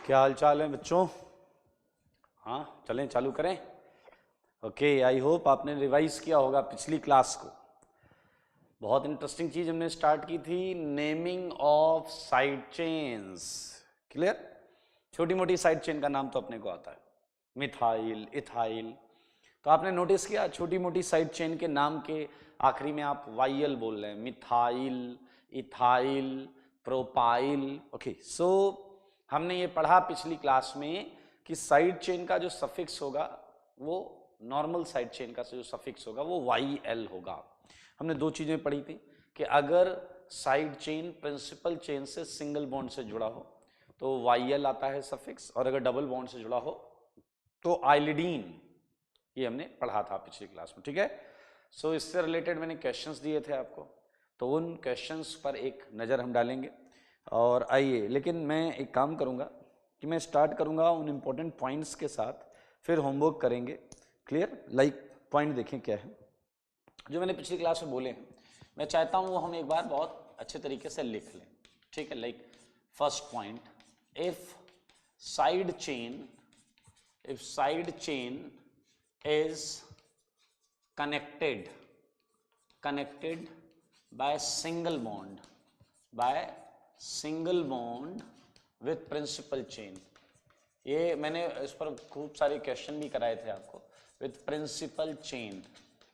क्या हाल चाल है बच्चों? हाँ चलें चालू करें। ओके, आई होप आपने रिवाइज किया होगा पिछली क्लास को। बहुत इंटरेस्टिंग चीज हमने स्टार्ट की थी, naming of side chains. Clear? छोटी मोटी साइड चेन का नाम तो अपने को आता है, मिथाइल, इथाइल। तो आपने नोटिस किया छोटी मोटी साइड चेन के नाम के आखिरी में आप वाइल बोल रहे हैं, मिथाइल, इथाइल, प्रोपाइल। ओके, सो हमने ये पढ़ा पिछली क्लास में कि साइड चेन का जो सफिक्स होगा वो नॉर्मल साइड चेन का जो सफिक्स होगा वो वाई एल होगा। हमने दो चीजें पढ़ी थी कि अगर साइड चेन प्रिंसिपल चेन से सिंगल बॉन्ड से जुड़ा हो तो वाई एल आता है सफिक्स, और अगर डबल बॉन्ड से जुड़ा हो तो आइलिडीन। ये हमने पढ़ा था पिछली क्लास में, ठीक है। सो इससे रिलेटेड मैंने क्वेश्चंस दिए थे आपको, तो उन क्वेश्चंस पर एक नज़र हम डालेंगे। और आइए, लेकिन मैं एक काम करूंगा कि मैं स्टार्ट करूंगा उन इम्पोर्टेंट पॉइंट्स के साथ, फिर होमवर्क करेंगे। क्लियर? लाइक पॉइंट देखें क्या है जो मैंने पिछली क्लास में बोले हैं। मैं चाहता हूं वो हम एक बार बहुत अच्छे तरीके से लिख लें, ठीक है। Like first point, if side chain is connected by single bond with principal chain। ये मैंने इस पर खूब सारे क्वेश्चन भी कराए थे आपको। with principal chain,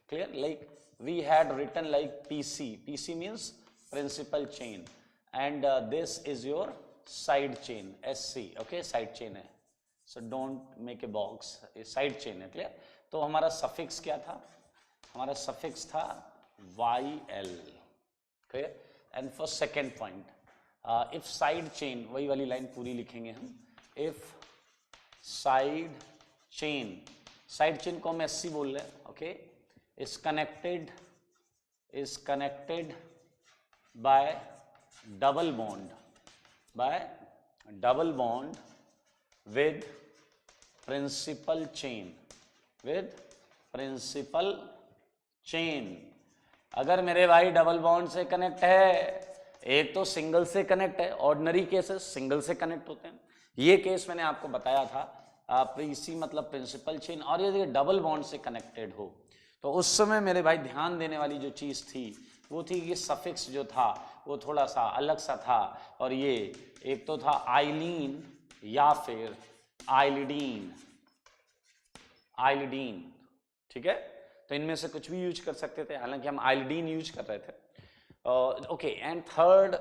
clear? like we had written like PC means principal chain, and this is your side chain, SC। okay, side chain है, so don't make a box, ये side chain है। clear? तो हमारा suffix क्या था? हमारा suffix था YL। Clear? And for second point, if side chain, वही वाली लाइन पूरी लिखेंगे हम। इफ साइड चेन को हम SC बोल रहे हैं, okay, is connected by double bond with principal chain. अगर मेरे भाई डबल बॉन्ड से कनेक्ट है, एक तो सिंगल से कनेक्ट है, ऑर्डिनरी केसेस सिंगल से कनेक्ट होते हैं, ये केस मैंने आपको बताया था, पीसी मतलब प्रिंसिपल चेन। और यदि डबल बॉन्ड से कनेक्टेड हो तो उस समय मेरे भाई ध्यान देने वाली जो चीज थी वो थी कि सफिक्स जो था वो थोड़ा सा अलग सा था, और ये एक तो था आइलीन या फिर आइलिडीन, ठीक है। तो इनमें से कुछ भी यूज कर सकते थे, हालांकि हम आइलिडीन यूज कर रहे थे। ओके, एंड थर्ड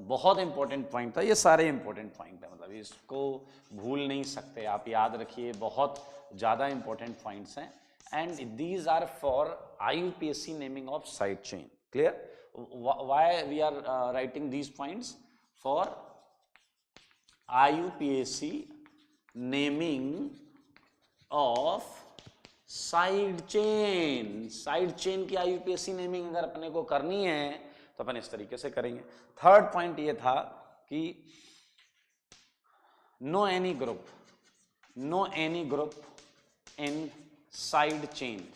बहुत इंपॉर्टेंट पॉइंट था, ये सारे इंपॉर्टेंट पॉइंट है, मतलब इसको भूल नहीं सकते आप, याद रखिए, बहुत ज्यादा इंपॉर्टेंट पॉइंट्स हैं। And these are for IUPAC naming of side chain. Clear? Why we are writing these points? For IUPAC naming of side chain की IUPAC नेमिंग अगर अपने को करनी है तो अपन इस तरीके से करेंगे। थर्ड पॉइंट ये था कि no any group in side chain.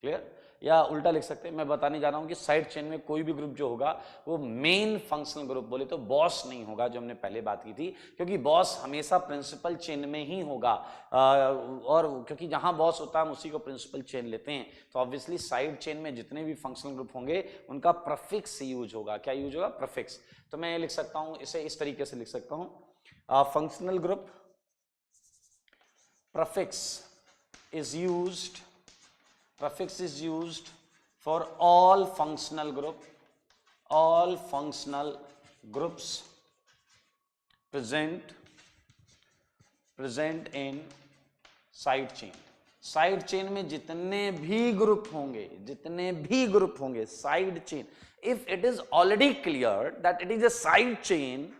Clear? या उल्टा लिख सकते हैं, मैं बताने जा रहा हूं कि साइड चेन में कोई भी ग्रुप जो होगा वो मेन फंक्शनल ग्रुप बोले तो बॉस नहीं होगा, जो हमने पहले बात की थी, क्योंकि बॉस हमेशा प्रिंसिपल चेन में ही होगा। और क्योंकि जहां बॉस होता है हम उसी को प्रिंसिपल चेन लेते हैं, तो ऑब्वियसली साइड चेन में जितने भी फंक्शनल ग्रुप होंगे उनका प्रीफिक्स यूज होगा। क्या यूज होगा? प्रीफिक्स। तो मैं लिख सकता हूं, इसे इस तरीके से लिख सकता हूं, functional group prefix is used for all functional groups present in side chain। Side chain में जितने भी ग्रुप होंगे side chain, if it is already clear that it is a side chain,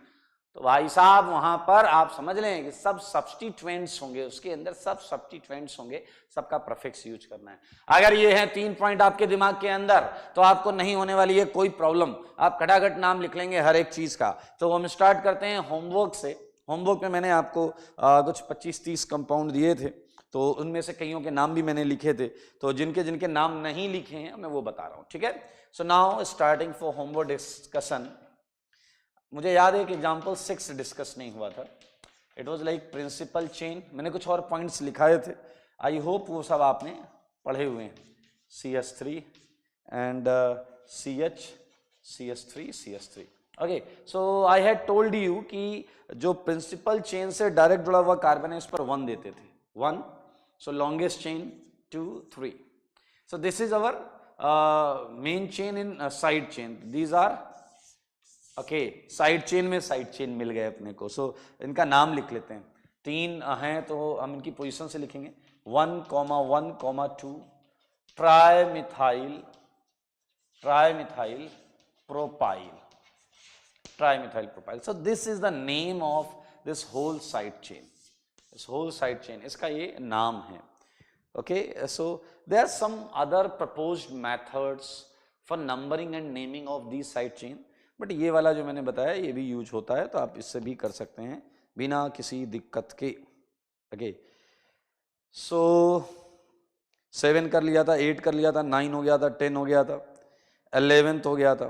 तो भाई साहब वहां पर आप समझ लें कि सब सब्स्टिट्यूएंट्स होंगे, उसके अंदर सब सब्स्टिट्यूएंट्स होंगे, सबका प्रीफिक्स यूज करना है। अगर ये है 3 पॉइंट आपके दिमाग के अंदर तो आपको नहीं होने वाली है कोई प्रॉब्लम, आप खटाखट नाम लिख लेंगे हर एक चीज का। तो हम स्टार्ट करते हैं होमवर्क से। होमवर्क में मैंने आपको कुछ 25-30 कंपाउंड दिए थे, तो उनमें से कईयों के नाम भी मैंने लिखे थे, तो जिनके नाम नहीं लिखे हैं मैं वो बता रहा हूं, ठीक है। So now starting for homework discussion, मुझे याद है कि एग्जाम्पल 6 डिस्कस नहीं हुआ था। It was like principal chain, मैंने कुछ और पॉइंट्स लिखाए थे, आई होप वो सब आपने पढ़े हुए हैं। CH3 and CH3 okay. So I had told you कि जो प्रिंसिपल चेन से डायरेक्ट जुड़ा हुआ कार्बन है इस पर 1 देते थे, 1। So longest chain 2, 3। So this is our main chain in side chain, these are okay side chain में साइड चेन मिल गए अपने को। सो इनका नाम लिख लेते हैं, 3 हैं तो हम इनकी पोजीशन से लिखेंगे 1,1,2 trimethyl propyl, trimethyl propyl. So this is the name of this whole side chain, इस होल साइड चेन इसका ये नाम है। Okay, so there are some other proposed methods for numbering and naming of this side chain, but ये वाला जो मैंने बताया ये भी यूज होता है, तो आप इससे भी कर सकते हैं बिना किसी दिक्कत के। ओके, सो 7 कर लिया था, 8 कर लिया था, 9 हो गया था, 10 हो गया था, 11th हो गया था,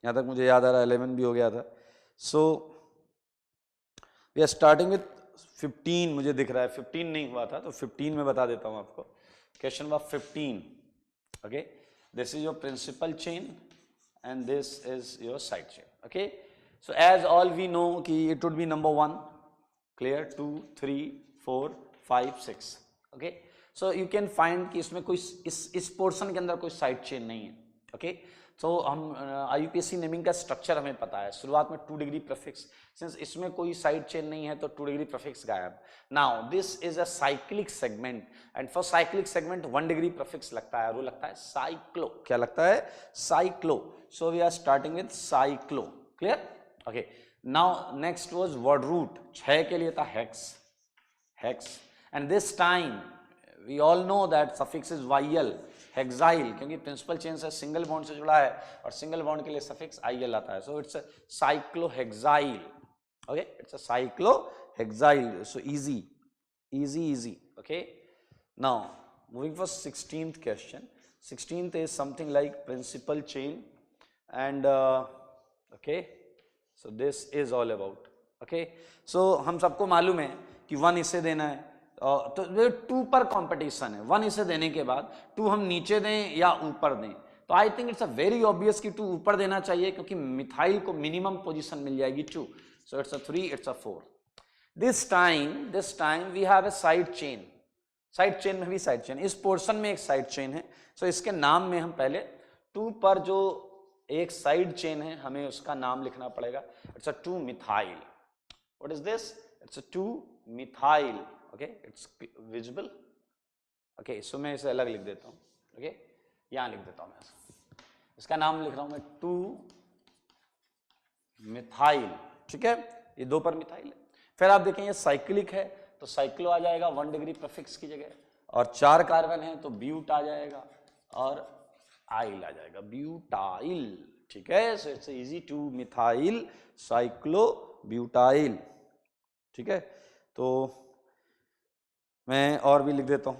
यहाँ तक मुझे याद आ रहा है 11 भी हो गया था। So we are starting with 15, मुझे दिख रहा है 15 नहीं हुआ था, तो 15 में बता देता हूँ आपको। Question number 15, okay, this is your principal chain and this is your side chain. Okay, so as all we know कि it would be number 1, clear, 2, 3, 4, 5, 6. Okay, so you can find कि इसमें कोई इस पोर्शन के अंदर कोई side chain नहीं है। ओके, तो हम IUPAC नेमिंग का स्ट्रक्चर हमें पता है, शुरुआत में 2 डिग्री प्रीफिक्स, सिंस इसमें कोई साइड चेन नहीं है तो 2 डिग्री प्रीफिक्स गायब। Now this is a cyclic segment and for cyclic segment 1 degree prefix लगता है और वो लगता है साइक्लो। क्या लगता है? Cyclo. So we are starting with cyclo, clear? Okay, now next was word root, 6 के लिए था hex, and this time we all know that suffix is YL, hexyl, क्योंकि प्रिंसिपल चेन से सिंगल बॉन्ड से जुड़ा है और सिंगल बॉन्ड के लिए सफिक्स IL आता है, so it's a cyclohexyl. Okay, it's a cyclohexyl, so easy. Okay, now moving for 16th question. 16th is something like principal chain and okay, so this is all about, okay, so हम सबको मालूम है कि 1 इसे देना है, तो 2 पर कंपटीशन है, 1 इसे देने के बाद 2 हम नीचे दें या ऊपर दें, तो I think it's a very obvious कि 2 ऊपर देना चाहिए क्योंकि मिथाइल को मिनिमम पोजीशन मिल जाएगी 2, so it's a 3, it's a 4। This time we have a side chain में भी साइड चेन, इस पोर्शन में एक साइड चेन है, सो इसके नाम में हम पहले 2 पर जो एक साइड चेन है हमें उसका नाम लिखना पड़ेगा, it's a 2 methyl. What is this? It's a 2 methyl. Okay, it's visible. Okay, so मैं इसे अलग लिख देता हूँ, ओके, यहां लिख देता हूं मैं इसका नाम लिख रहा हूं मैं 2 मिथाइल, ठीक है, ये 2 पर मिथाइल है। फिर आप देखें ये साइक्लिक है तो साइक्लो आ जाएगा 1 डिग्री प्रीफिक्स की जगह, और 4 कार्बन है तो ब्यूट आ जाएगा और आइल आ जाएगा, ब्यूटाइल, ठीक है। So it's easy, 2 methyl cyclo butyl, ठीक है। तो मैं और भी लिख देता हूं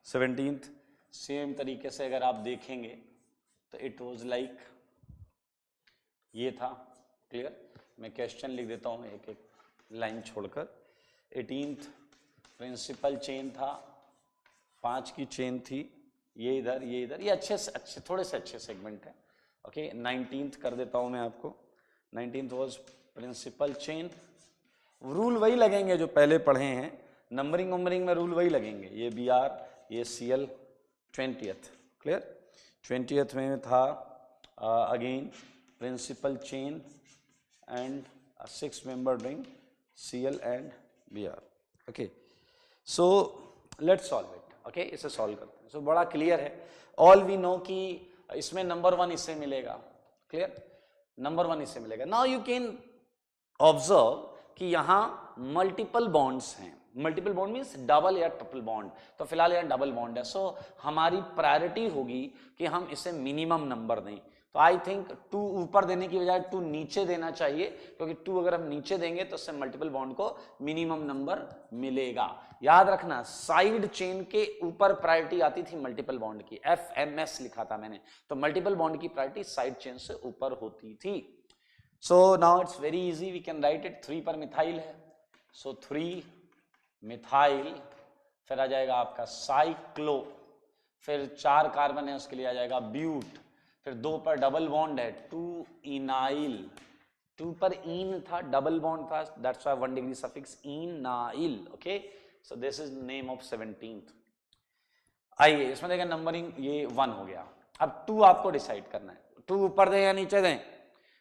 17th सेम तरीके से अगर आप देखेंगे तो इट वाज लाइक ये था, क्लियर। मैं क्वेश्चन लिख देता हूं एक एक लाइन छोड़कर। 18th प्रिंसिपल चेन था, 5 की चेन थी, ये इधर ये इधर, ये अच्छे थोड़े से अच्छे सेगमेंट है। ओके, 19th कर देता हूं मैं आपको। 19th was principal chain, rule वही लगेंगे जो पहले पढ़े हैं, नंबरिंग में रूल वही लगेंगे, ये BR, ये CL। 20th क्लियर, 20th में था again principal chain and 6 member ring CL and BR। Okay, so let's solve it. Okay, इसे सॉल्व करते हैं। सो बड़ा क्लियर है, ऑल वी नो कि इसमें नंबर 1 इससे मिलेगा, क्लियर, नंबर 1 इससे मिलेगा। नाउ यू कैन ऑब्जर्व कि यहां मल्टीपल बॉन्ड्स हैं, मल्टीपल बॉन्ड मीन्स डबल या ट्रिपल बॉन्ड, तो फिलहाल यहां डबल बॉन्ड है, सो हमारी प्रायोरिटी होगी कि हम इसे मिनिमम नंबर दें। तो आई थिंक 2 ऊपर देने की बजाय 2 नीचे देना चाहिए, क्योंकि 2 अगर हम नीचे देंगे तो उससे मल्टीपल बॉन्ड को मिनिमम नंबर मिलेगा। याद रखना साइड चेन के ऊपर प्रायोरिटी आती थी मल्टीपल बॉन्ड की, FMS लिखा था मैंने, तो मल्टीपल बॉन्ड की प्रायोरिटी साइड चेन से ऊपर होती थी। So now it's very easy, we can write it. 3 पर मिथाइल है, सो 3 मिथाइल, फिर आ जाएगा आपका साइक्लो, फिर 4 कार्बन है उसके लिए आ जाएगा ब्यूट, फिर 2 पर डबल बॉन्ड है 2 इनाइल, 2 पर इन था, डबल बॉन्ड था, that's why 1 degree suffix ynyl. Okay, so this is name of 17th। आइए इसमें देखें नंबरिंग, ये 1 हो गया। अब 2 आपको डिसाइड करना है, 2 ऊपर दें या नीचे दें,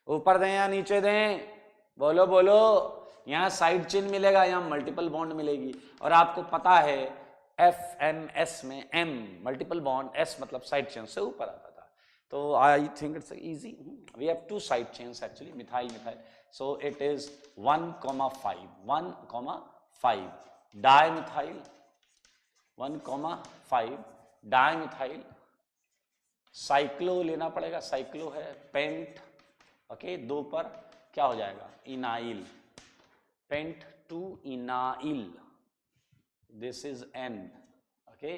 ऊपर दें या नीचे दें, बोलो बोलो। यहां साइड चेन मिलेगा, यहां मल्टीपल बॉन्ड मिलेगी, और आपको पता है FMS में M मल्टीपल बॉन्ड, S मतलब साइड चेन से ऊपर आता था। तो I think it's easy, we have 2 side chains actually, methyl methyl, so it is 1,5 1,5 dimethyl, 1,5 dimethyl, cyclo लेना पड़ेगा, साइक्लो है, पेंट, ओके, 2 पर क्या हो जाएगा ynyl, pent 2 ynyl, this is N, okay,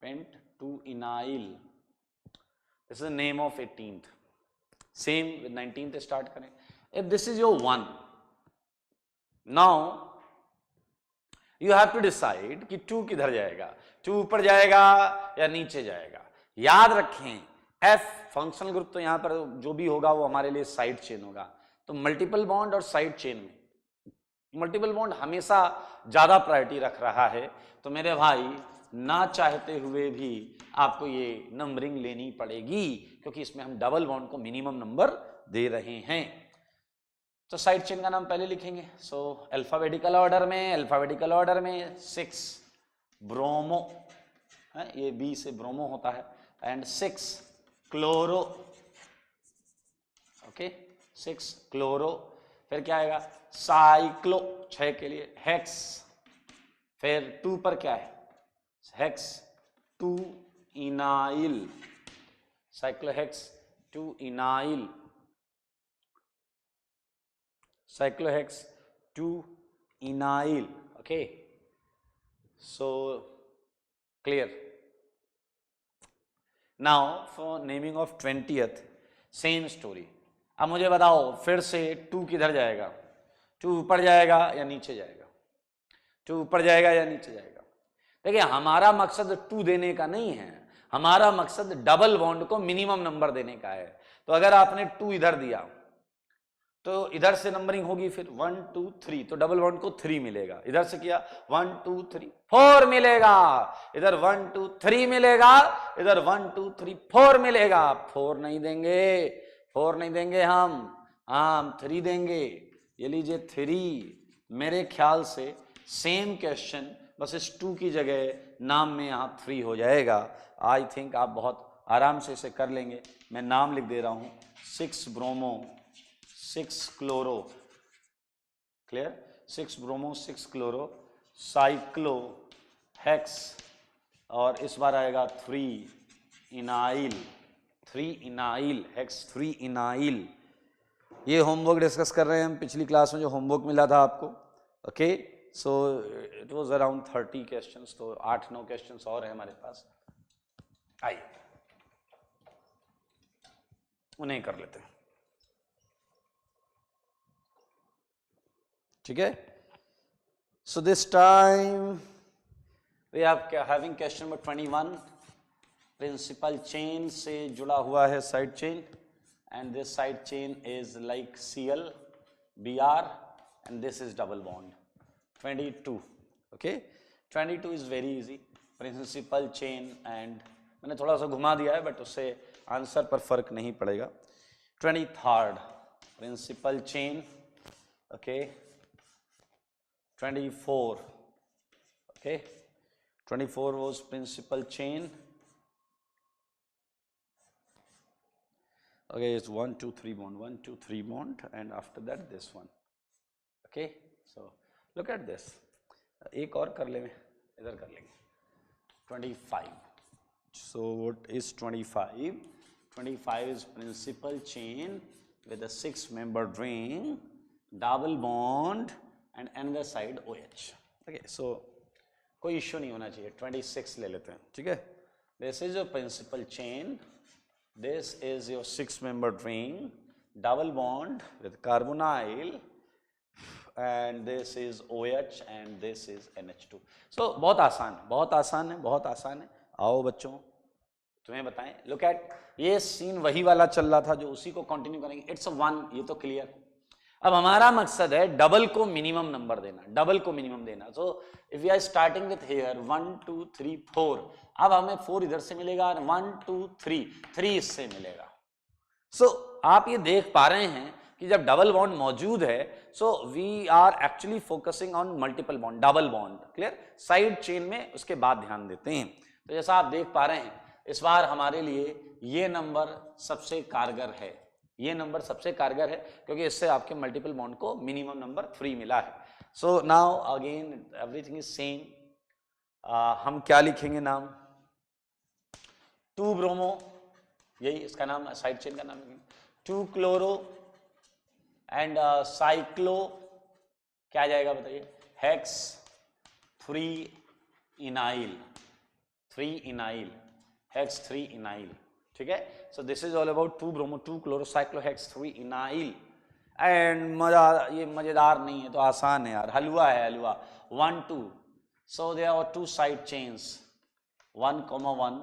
pent 2 ynyl, this is name of 18th। Same with 19th start करें। If this is your 1, now you have to decide कि 2 किधर जाएगा, 2 ऊपर जाएगा या नीचे जाएगा। याद रखें F फंक्शनल ग्रुप, तो यहां पर जो भी होगा वो हमारे लिए साइड चेन होगा। तो मल्टीपल बॉन्ड और साइड चेन में मल्टीपल बॉन्ड हमेशा ज्यादा प्रायोरिटी रख रहा है, तो मेरे भाई ना चाहते हुए भी आपको ये नंबरिंग लेनी पड़ेगी, क्योंकि इसमें हम डबल बॉन्ड को मिनिमम नंबर दे रहे हैं। तो साइड चेन का नाम पहले लिखेंगे, सो अल्फाबेटिकल ऑर्डर में 6 ब्रोमो है, ये B से ब्रोमो होता है, एंड 6 क्लोरो, ओके, 6 क्लोरो, फिर क्या आएगा साइक्लो 6 के लिए, हेक्स, फिर 2 पर क्या है hex 2 ynyl, cyclohex 2 ynyl, cyclohex 2 ynyl, okay, so clear. Now for naming of 20th same story. अब मुझे बताओ फिर से 2 किधर जाएगा, 2 ऊपर जाएगा या नीचे जाएगा, 2 ऊपर जाएगा या नीचे जाएगा। देखिए हमारा मकसद 2 देने का नहीं है, हमारा मकसद डबल बॉन्ड को मिनिमम नंबर देने का है। तो अगर आपने 2 इधर दिया तो इधर से नंबरिंग होगी, फिर 1 2 3, तो डबल बॉन्ड को 3 मिलेगा। इधर से किया 1 2 3 4 मिलेगा, इधर 1 2 3 मिलेगा, इधर 1 2 3 4 मिलेगा। 4 नहीं देंगे, 4 नहीं देंगे हम 3 देंगे। ये लीजिए 3। मेरे ख्याल से सेम क्वेश्चन, बस इस 2 की जगह नाम में यहाँ 3 हो जाएगा। आई थिंक आप बहुत आराम से इसे कर लेंगे। मैं नाम लिख दे रहा हूँ, 6 bromo 6 chloro, clear, 6 bromo 6 chloro, cyclo hex, और इस बार आएगा 3 इनाइल, 3 इनाइल हेक्स 3 इनाइल। ये होमवर्क डिस्कस कर रहे हैं हम, पिछली क्लास में जो होमवर्क मिला था आपको, okay. So it was around 30 questions, तो 8-9 क्वेश्चंस और हैं हमारे पास, आइए उन्हें कर लेते हैं, ठीक है। So this time we are having question number 21। Principal chain से जुड़ा हुआ है side chain, and this side chain is like Cl Br and this is double bond 22, okay। 22 is very easy, principal chain, and मैंने थोड़ा सा घुमा दिया है बट उससे आंसर पर फर्क नहीं पड़ेगा। 23rd principal chain, okay, 24, okay, 24 was principal chain, okay, it's 1 2 3 bond, 1 2 3 bond, and after that this one, okay। So look at this, एक और कर लेंगे, इधर कर लेंगे 25। So what is 25? 25 is principal chain with a 6-membered ring, double bond and another side OH. Okay, so कोई issue नहीं होना चाहिए. 26 ले लेते हैं, ठीक है. This is your principal chain. This is your 6-membered ring, double bond with carbonyl, and this is OH and this is NH2. So बहुत आसान है, बहुत आसान है, बहुत आसान है. आओ बच्चों, तुम्हें बताएं. लुक एट, ये सीन वही वाला चल रहा था जो उसी को कंटिन्यू करेंगे. इट्स अ 1, ये तो क्लियर. अब हमारा मकसद है डबल को मिनिमम नंबर देना, डबल को मिनिमम देना. So if we are starting with here 1 2 3 4, अब हमें 4 इधर से मिलेगा, 1 2 3 इससे मिलेगा. सो आप ये देख पा रहे हैं कि जब डबल बॉन्ड मौजूद है, so we are actually focusing on multiple bond, double bond. Clear. Side chain में उसके बाद ध्यान देते हैं. तो जैसा आप देख पा रहे हैं, इस बार हमारे लिए ये नंबर सबसे कारगर है. ये नंबर सबसे कारगर है क्योंकि इससे आपके मल्टीपल बॉन्ड को मिनिमम नंबर 3 मिला है. So now again everything is same. हम क्या लिखेंगे नाम? 2 ब्रोमो, यही इसका नाम, साइड चेन का नाम लिखेंगे. 2 क्लोरो एंड साइक्लो, क्या जाएगा बताइए? Hex 3 ynyl, 3 ynyl, hex 3 ynyl. ठीक है. So this is all about 2 bromo 2 chlorocyclohex 3 ynyl. And मजा, ये मजेदार नहीं है तो आसान है यार, हलवा है हलवा. 1 2. So there are 2 side chains, 1,1.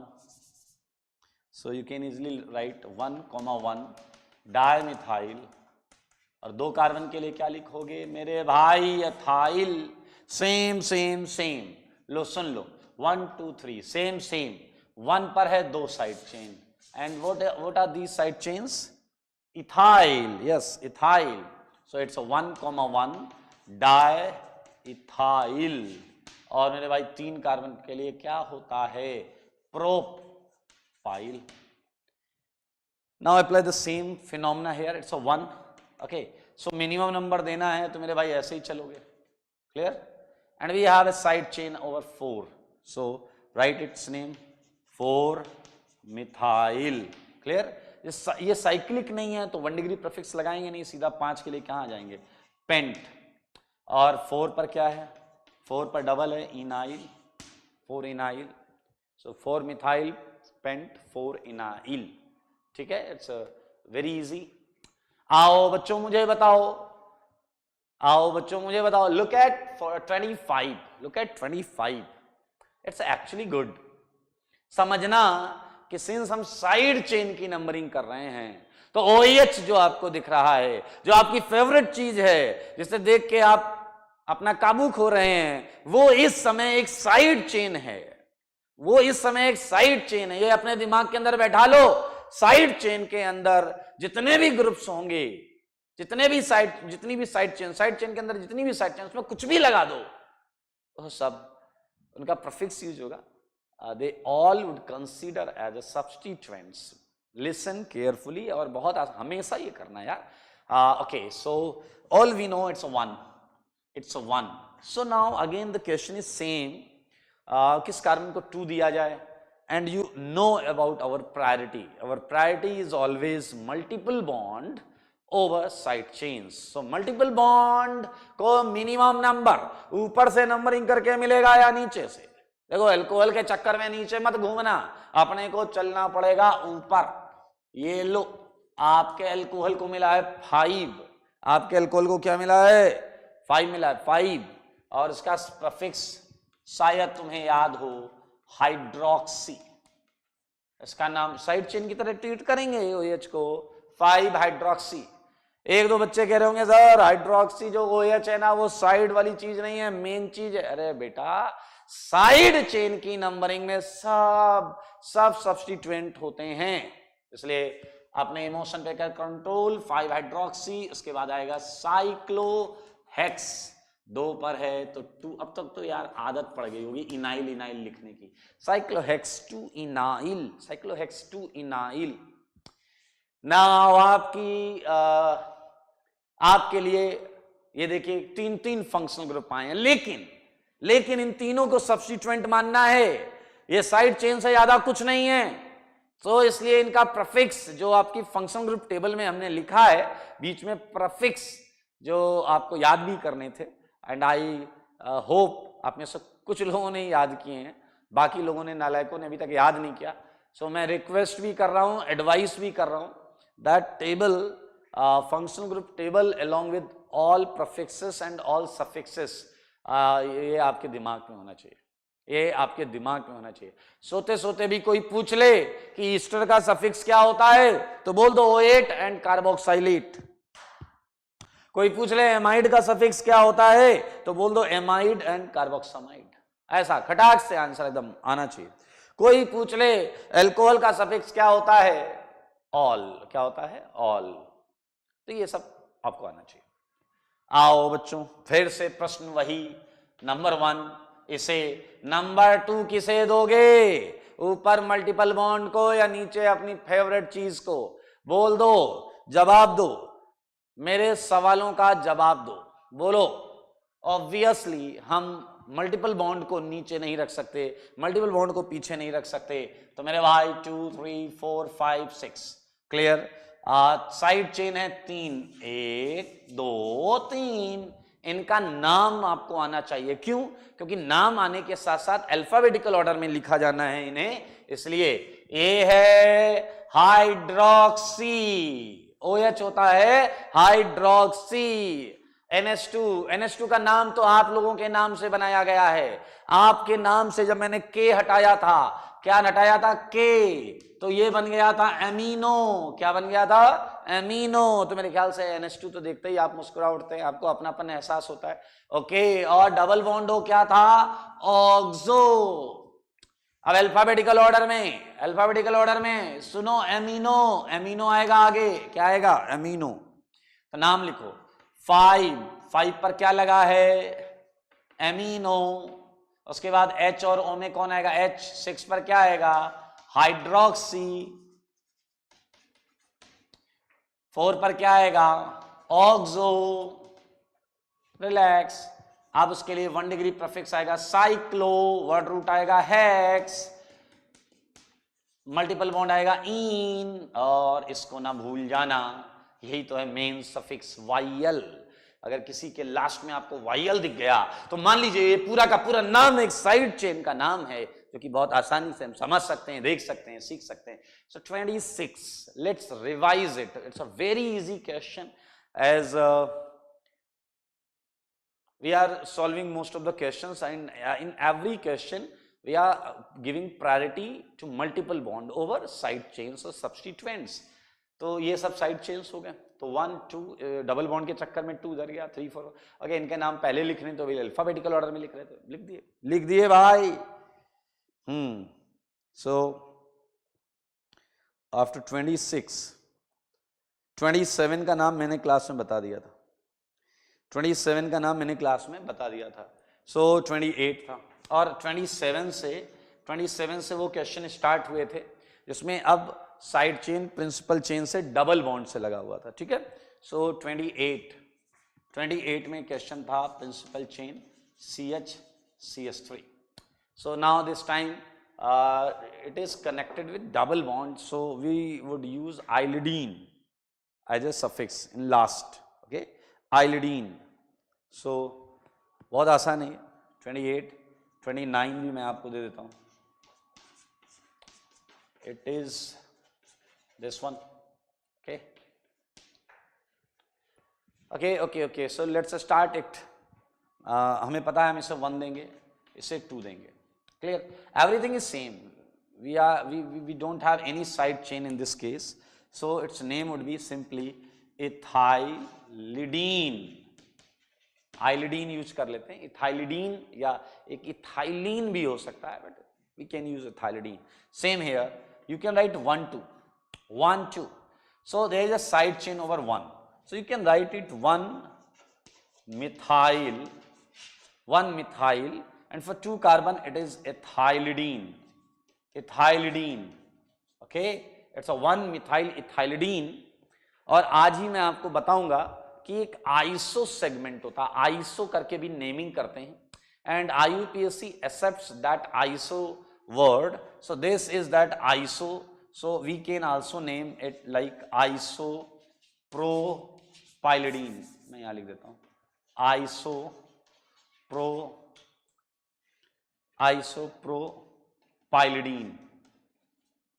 So you can easily write 1,1 dimethyl. और 2 कार्बन के लिए क्या लिखोगे मेरे भाई? एथाइल. Same same same. लो सुन लो, 1 2 3 सेम सेम. 1 पर है 2 side chain. And what are these side chains? Ethyl. Yes, ethyl. So it's a 1,1 diethyl. और मेरे भाई 3 कार्बन के लिए क्या होता है? Propyl. Now apply the same phenomena here. It's a 1. Okay. So minimum number देना है तो मेरे भाई ऐसे ही चलोगे. Clear? And we have a side chain over 4. So write its name 4 methyl. Clear. ये साइक्लिक नहीं है तो 1 डिग्री प्रीफिक्स लगाएंगे नहीं, सीधा 5 के लिए कहां आ जाएंगे? पेंट. और 4 पर क्या है? 4 पर डबल है, इनाइल, 4 इनाइल. सो 4 मिथाइल पेंट 4 इनाइल. ठीक है. It's very easy. आओ बच्चों मुझे बताओ, आओ बच्चों मुझे बताओ. Look at 25. Look at 25. It's actually good. समझना कि सिंस हम साइड चेन की नंबरिंग कर रहे हैं तो OH जो आपको दिख रहा है, जो आपकी फेवरेट चीज है, जिसे देख के आप अपना काबू खो रहे हैं, वो इस समय एक साइड चेन है. वो इस समय एक साइड चेन है. ये अपने दिमाग के अंदर बैठा लो. साइड चेन के अंदर जितने भी ग्रुप्स होंगे, जितनी भी साइड चेन के अंदर जितनी भी साइड चेन, उसमें कुछ भी लगा दो, वो सब उनका प्रीफिक्स यूज होगा. They all would consider as a substituents. Listen carefully. और बहुत हमेशा ये करना यार. Okay, so all we know it's a 1. It's a 1. So now again the question is same. किस कार्बन को 2 दिया जाए? And you know about our priority. Our priority is always multiple bond over side chains. So multiple bond को minimum number ऊपर से numbering करके मिलेगा या नीचे से? देखो, अल्कोहल के चक्कर में नीचे मत घूमना, अपने को चलना पड़ेगा ऊपर. ये लो, आपके अल्कोहल को मिला है 5. आपके अल्कोहल को क्या मिला है? 5 मिला है, 5. और इसका प्रीफिक्स शायद तुम्हें याद हो, हाइड्रोक्सी. इसका नाम साइड चेन की तरह ट्रीट करेंगे OH को, 5 हाइड्रोक्सी. 1-2 बच्चे कह रहे होंगे सर हाइड्रोक्सी जो OH है ना, वो साइड वाली चीज नहीं है, मेन चीज है. अरे बेटा, साइड चेन की नंबरिंग में सब सब्स्टिट्यूएंट होते हैं. इसलिए अपने इमोशन पे कर कंट्रोल. 5 हाइड्रोक्सी, उसके बाद आएगा साइक्लोहेक्स. 2 पर है तो 2. अब तक तो यार आदत पड़ गई होगी इनाइल इनाइल लिखने की. साइक्लोहेक्स 2 इनाइल, साइक्लोहेक्स 2 इनाइल. नाउ आपके लिए ये देखिए 3 फंक्शनल ग्रुप आए हैं, लेकिन इन तीनों को सब्स्टिट्यूएंट मानना है. ये साइड चेन से ज्यादा कुछ नहीं है. तो इसलिए इनका प्रफिक्स जो आपकी फंक्शन ग्रुप टेबल में हमने लिखा है, बीच में प्रफिक्स जो आपको याद भी करने थे, एंड आई होप आप में से कुछ लोगों ने याद किए हैं, बाकी लोगों ने, नालायकों ने अभी तक याद नहीं किया। सो मैं रिक्वेस्ट भी कर रहा हूं, एडवाइस भी कर रहा हूं, that table, function group table along with all prefixes and all suffixes, ये आपके दिमाग में होना चाहिए, ये आपके दिमाग में होना चाहिए। सोते सोते भी कोई पूछ ले कि ईस्टर का सफिक्स क्या होता है, तो बोल दो O8 एंड कार्बोक्साइलेट। कोई पूछ ले एमाइड का सफिक्स क्या होता है, तो बोल दो एमाइड एंड कार्बोक्सामाइड। ऐसा खटाक से आंसर एकदम आना चाहिए। कोई पूछ ले अल्कोहल का सफिक्स क्या होता है, ऑल। क्या होता है, ऑल। तो ये सब आपको आना चाहिए। आओ बच्चों, फिर से प्रश्न वही, नंबर 1 इसे, नंबर 2 किसे दोगे, ऊपर मल्टीपल बॉन्ड को या नीचे अपनी फेवरेट चीज को? बोल दो, जवाब दो, मेरे सवालों का जवाब दो, बोलो। ऑब्वियसली हम मल्टीपल बॉन्ड को नीचे नहीं रख सकते, मल्टीपल बॉन्ड को पीछे नहीं रख सकते, तो मेरे भाई 2 3 4 5 6 क्लियर। साइड चेन है 3, 1 2 3, इनका नाम आपको आना चाहिए। क्यों? क्योंकि नाम आने के साथ साथ अल्फाबेटिकल ऑर्डर में लिखा जाना है इन्हें, इसलिए ए है हाइड्रोक्सी, OH होता है हाइड्रोक्सी। NH2 का नाम तो आप लोगों के नाम से बनाया गया है, आपके नाम से जब मैंने K हटाया था, क्या हटाया था, K, तो ये बन गया था एमिनो। क्या बन गया था, एमिनो। तो मेरे ख्याल से NH2 तो देखते ही आप मुस्कुरा उठते हैं, आपको अपनापन एहसास होता है। ओके, और डबल बॉन्ड हो क्या था, ऑक्सो। अब अल्फाबेटिकल ऑर्डर में सुनो, एमिनो, एमिनो आएगा आगे, क्या आएगा, एमिनो। तो नाम लिखो, 5 पर क्या लगा है, एमिनो। उसके बाद H और O में कौन आएगा, H। 6 पर क्या आएगा, हाइड्रोक्सी। 4 पर क्या आएगा, ऑक्सो। रिलैक्स। अब उसके लिए 1 डिग्री प्रीफिक्स आएगा साइक्लो, वर्ड रूट आएगा हेक्स, मल्टीपल बॉन्ड आएगा इन, और इसको ना भूल जाना, यही तो है मेन सफिक्स वाइयल। अगर किसी के लास्ट में आपको वाइयल दिख गया तो मान लीजिए ये पूरा का पूरा नाम एक साइड चेन का नाम है, जो कि बहुत आसानी से हम समझ सकते हैं, देख सकते हैं, सीख सकते हैं। So 26, let's revise it, it's a very easy question, as we are solving most of the questions, and in every question we are giving priority to multiple bond over side chains or substituents. तो ये सब side chains हो गए, तो 1 2 double bond के चक्कर में 2 उधर गया, 3 4। अगर इनके नाम पहले लिखने तो वे अल्फाबेटिकल ऑर्डर में लिख रहे थे, लिख दिए भाई। सो आफ्टर 26, 27 का नाम मैंने क्लास में बता दिया था, 27 का नाम मैंने क्लास में बता दिया था। सो 28 था, और 27 से वो क्वेश्चन स्टार्ट हुए थे, जिसमें अब साइड चेन प्रिंसिपल चेन से डबल बॉन्ड से लगा हुआ था, ठीक है। सो 28 में क्वेश्चन था principal chain CH-CH3। So now this time it is connected with double bond, so we would use iodine as a suffix in last, okay, iodine। so बहुत आसान है, 28 29 भी मैं आपको दे देता हूँ, it is this one, okay, so let's start it। हमें पता है हम इसे 1 देंगे, इसे 2 देंगे, clear, everything is same, we don't have any side chain in this case, so its name would be simply ethylidene. Ylidene use कर लेते हैं, इथाइलिडीन या एक इथाइलिन भी हो सकता है, but we can use ethylidene. Same here, you can write 1 2, so there is a side chain over 1, so you can write it 1 methyl, and for 2 carbon it is ethylidene, okay, it's a 1 methyl ethylidene। और आज ही मैं आपको बताऊंगा कि एक iso segment होता है, iso करके भी नेमिंग करते हैं, and IUPAC accepts that ISO word, so this is that ISO So we can also name it like isopropylidine. मैं यहाँ लिख देता हूँ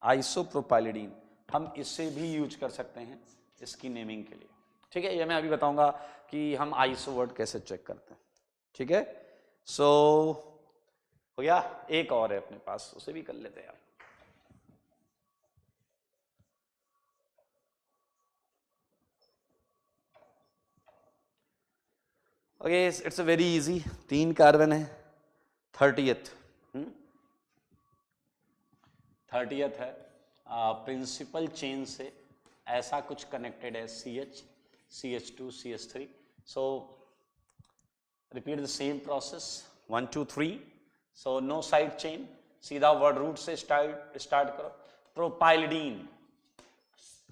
आइसोप्रोपाइलिडीन, हम इसे भी यूज कर सकते हैं इसकी नेमिंग के लिए। ठीक है, ये मैं अभी बताऊंगा कि हम आइसो वर्ड कैसे चेक करते हैं। ठीक है, सो हो गया। एक और है अपने पास, उसे भी कर लेते हैं यार। Okay, it's a very easy. 3 carbon है, 30th है, प्रिंसिपल चेन से ऐसा कुछ कनेक्टेड है, CH2 CH3। So repeat the same process 1 2 3। So no side chain, सीधा वर्ड रूट से स्टार्ट करो।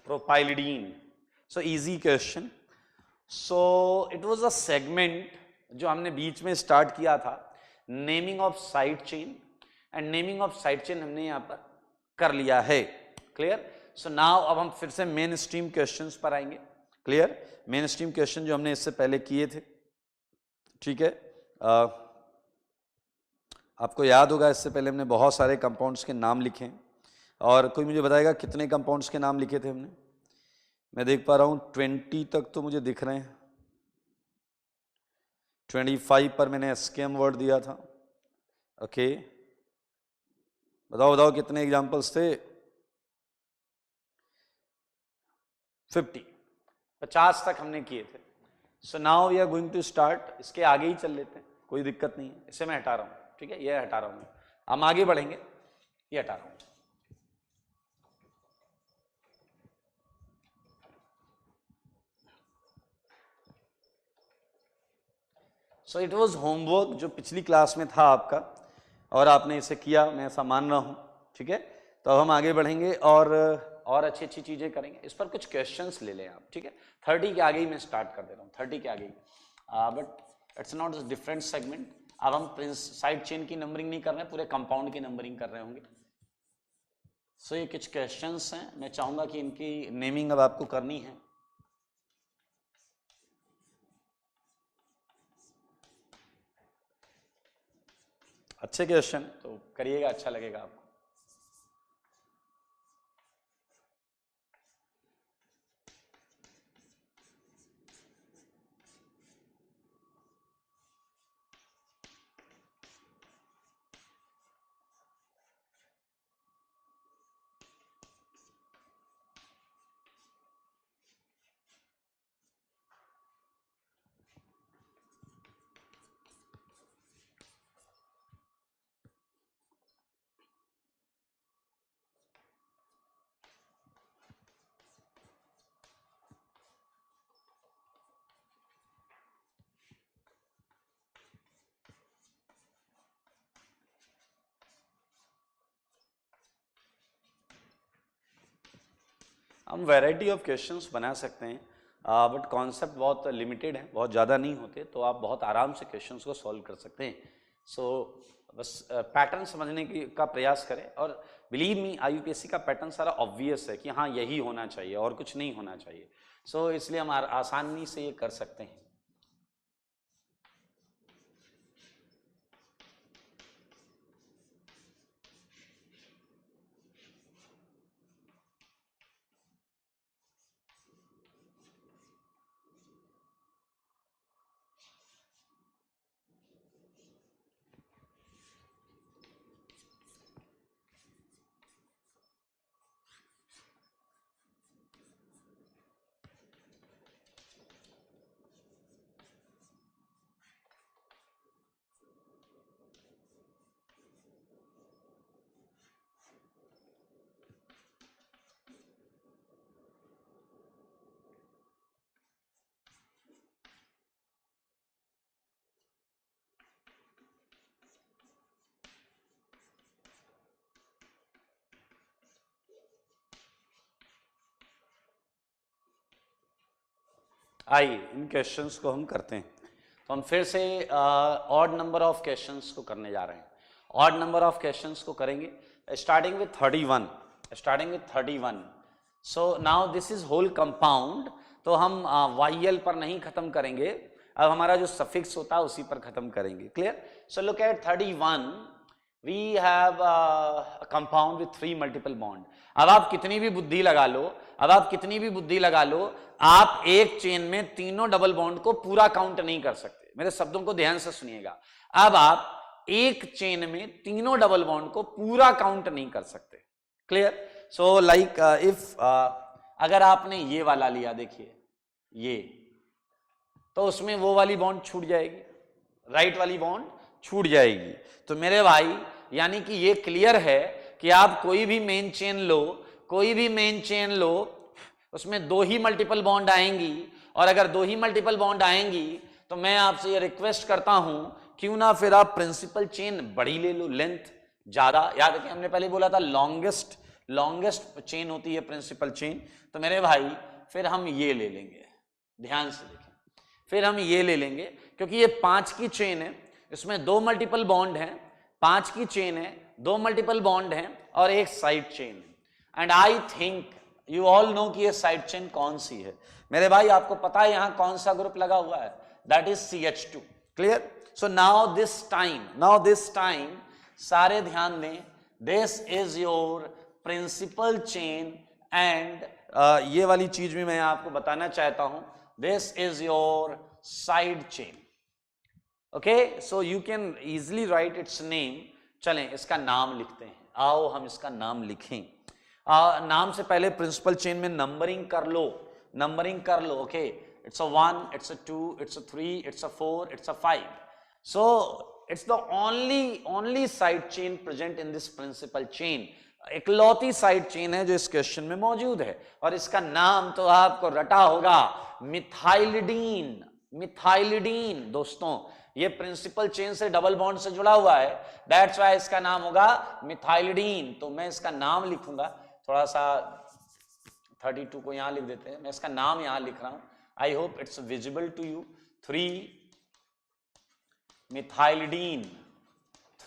Propylidene. So easy question. So it was a segment जो हमने बीच में स्टार्ट किया था, naming of side chain, and naming of side chain हमने यहां पर कर लिया है। क्लियर? सो नाउ अब हम फिर से मेन स्ट्रीम क्वेश्चंस पर आएंगे। क्लियर? मेन स्ट्रीम क्वेश्चन जो हमने इससे पहले किए थे। ठीक है, आपको याद होगा इससे पहले हमने बहुत सारे कंपाउंड्स के नाम लिखे हैं, और कोई मुझे बताएगा कितने कंपाउंड्स के नाम लिखे थे हमने? मैं देख पा रहा हूं 20 तक तो मुझे दिख रहे हैं। 25 पर मैंने एस्केम वर्ड दिया था। ओके, बताओ कितने एग्जांपल्स थे? 50 तक हमने किए थे। So now we are going to start, इसके आगे ही चल लेते हैं, कोई दिक्कत नहीं है। इसे मैं हटा रहा हूं, ठीक है, ये हटा रहा हूं, हम आगे बढ़ेंगे, ये हटा रहा हूं। सो इट वॉज होमवर्क जो पिछली क्लास में था आपका, और आपने इसे किया, मैं ऐसा मान रहा हूं। ठीक है, तो अब हम आगे बढ़ेंगे और अच्छी अच्छी चीजें करेंगे। इस पर कुछ क्वेश्चंस ले लें आप। ठीक है, 30 के आगे ही मैं स्टार्ट कर दे रहा हूँ, 30 के आगे ही, but it's not different segment. अब हम साइड चेन की नंबरिंग नहीं कर रहे हैं, पूरे कंपाउंड की नंबरिंग कर रहे होंगे। सो ये कुछ क्वेश्चंस हैं, मैं चाहूंगा कि इनकी नेमिंग अब आपको करनी है। अच्छे क्वेश्चन तो करिएगा, अच्छा लगेगा आपको। हम वैरायटी ऑफ क्वेश्चंस बना सकते हैं, बट कॉन्सेप्ट बहुत लिमिटेड है, बहुत ज़्यादा नहीं होते, तो आप बहुत आराम से क्वेश्चंस को सॉल्व कर सकते हैं। सो बस पैटर्न समझने का प्रयास करें, और बिलीव मी IUPAC का पैटर्न सारा ऑब्वियस है कि हाँ यही होना चाहिए और कुछ नहीं होना चाहिए। सो इसलिए हम आसानी से ये कर सकते हैं। आइए इन क्वेश्चंस को हम करते हैं। तो हम फिर से ऑड नंबर ऑफ क्वेश्चंस को करने जा रहे हैं। ऑड नंबर ऑफ क्वेश्चंस को करेंगे starting with 31। Starting with 31. So now this is whole compound. तो हम YL पर नहीं खत्म करेंगे, अब हमारा जो सफिक्स होता है उसी पर खत्म करेंगे. Clear? So look at 31. We have compound with 3 multiple bond. अब आप कितनी भी बुद्धि लगा लो, आप एक चेन में तीनों डबल बॉन्ड को पूरा काउंट नहीं कर सकते. मेरे शब्दों को ध्यान से सुनिएगा. अब आप एक चेन में तीनों डबल बॉन्ड को पूरा काउंट नहीं कर सकते. क्लियर? सो लाइक इफ अगर आपने ये वाला लिया, देखिए ये, तो उसमें वो वाली बॉन्ड छूट जाएगी, राइट वाली बॉन्ड छूट जाएगी. तो मेरे भाई यानी कि ये क्लियर है कि आप कोई भी मेन चेन लो, उसमें 2 ही मल्टीपल बॉन्ड आएंगी. और अगर 2 ही मल्टीपल बॉन्ड आएंगी तो मैं आपसे ये रिक्वेस्ट करता हूं, क्यों ना फिर आप प्रिंसिपल चेन बड़ी ले लो, लेंथ ज्यादा. याद रखिए हमने पहले बोला था लॉन्गेस्ट चेन होती है प्रिंसिपल चेन. तो मेरे भाई फिर हम ये ले लेंगे, ध्यान से देखें, फिर हम ये ले लेंगे क्योंकि ये 5 की चेन है, इसमें 2 मल्टीपल बॉन्ड हैं. 5 की चेन है, 2 मल्टीपल बॉन्ड हैं और एक साइड चेन है. And I think you all know कि ये साइड चेन कौन सी है. मेरे भाई आपको पता है यहां कौन सा ग्रुप लगा हुआ है, that is CH2. Clear? So now this time सारे ध्यान दें, this is your principal chain. And ये वाली चीज भी मैं आपको बताना चाहता हूं, this is your side chain. Okay, so you can easily write its name. चलें इसका नाम लिखते हैं, आओ हम इसका नाम लिखें. नाम से पहले प्रिंसिपल चेन में नंबरिंग कर लो. Okay, it's a 1, it's a 2, it's a 3, it's a 4, it's a 5. So it's the only side chain present in this principal chain. इकलौती साइड चेन है जो इस क्वेश्चन में मौजूद है और इसका नाम तो आपको रटा होगा, मिथाइलिडीन. दोस्तों ये प्रिंसिपल चेन से डबल बॉन्ड से जुड़ा हुआ है, दैट्स व्हाई इसका नाम होगा मिथाइलिडीन. तो मैं इसका नाम लिखूंगा, थोड़ा सा 32 को यहां लिख देते हैं, मैं इसका नाम यहां लिख रहा हूं. I hope it's visible to you. 3 methylidene,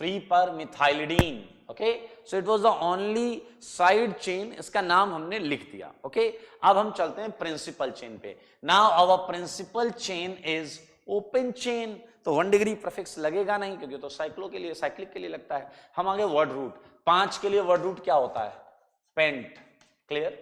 3 पर methylidene. Okay, so it was the only side chain, इसका नाम हमने लिख दिया. ओके, अब हम चलते हैं प्रिंसिपल चेन पे. Now our principal chain is open chain. तो 1 डिग्री प्रीफिक्स लगेगा नहीं क्योंकि तो साइक्लिक के लिए लगता है. हम आगे वर्ड रूट, 5 के लिए वर्ड रूट क्या होता है? पेंट. क्लियर?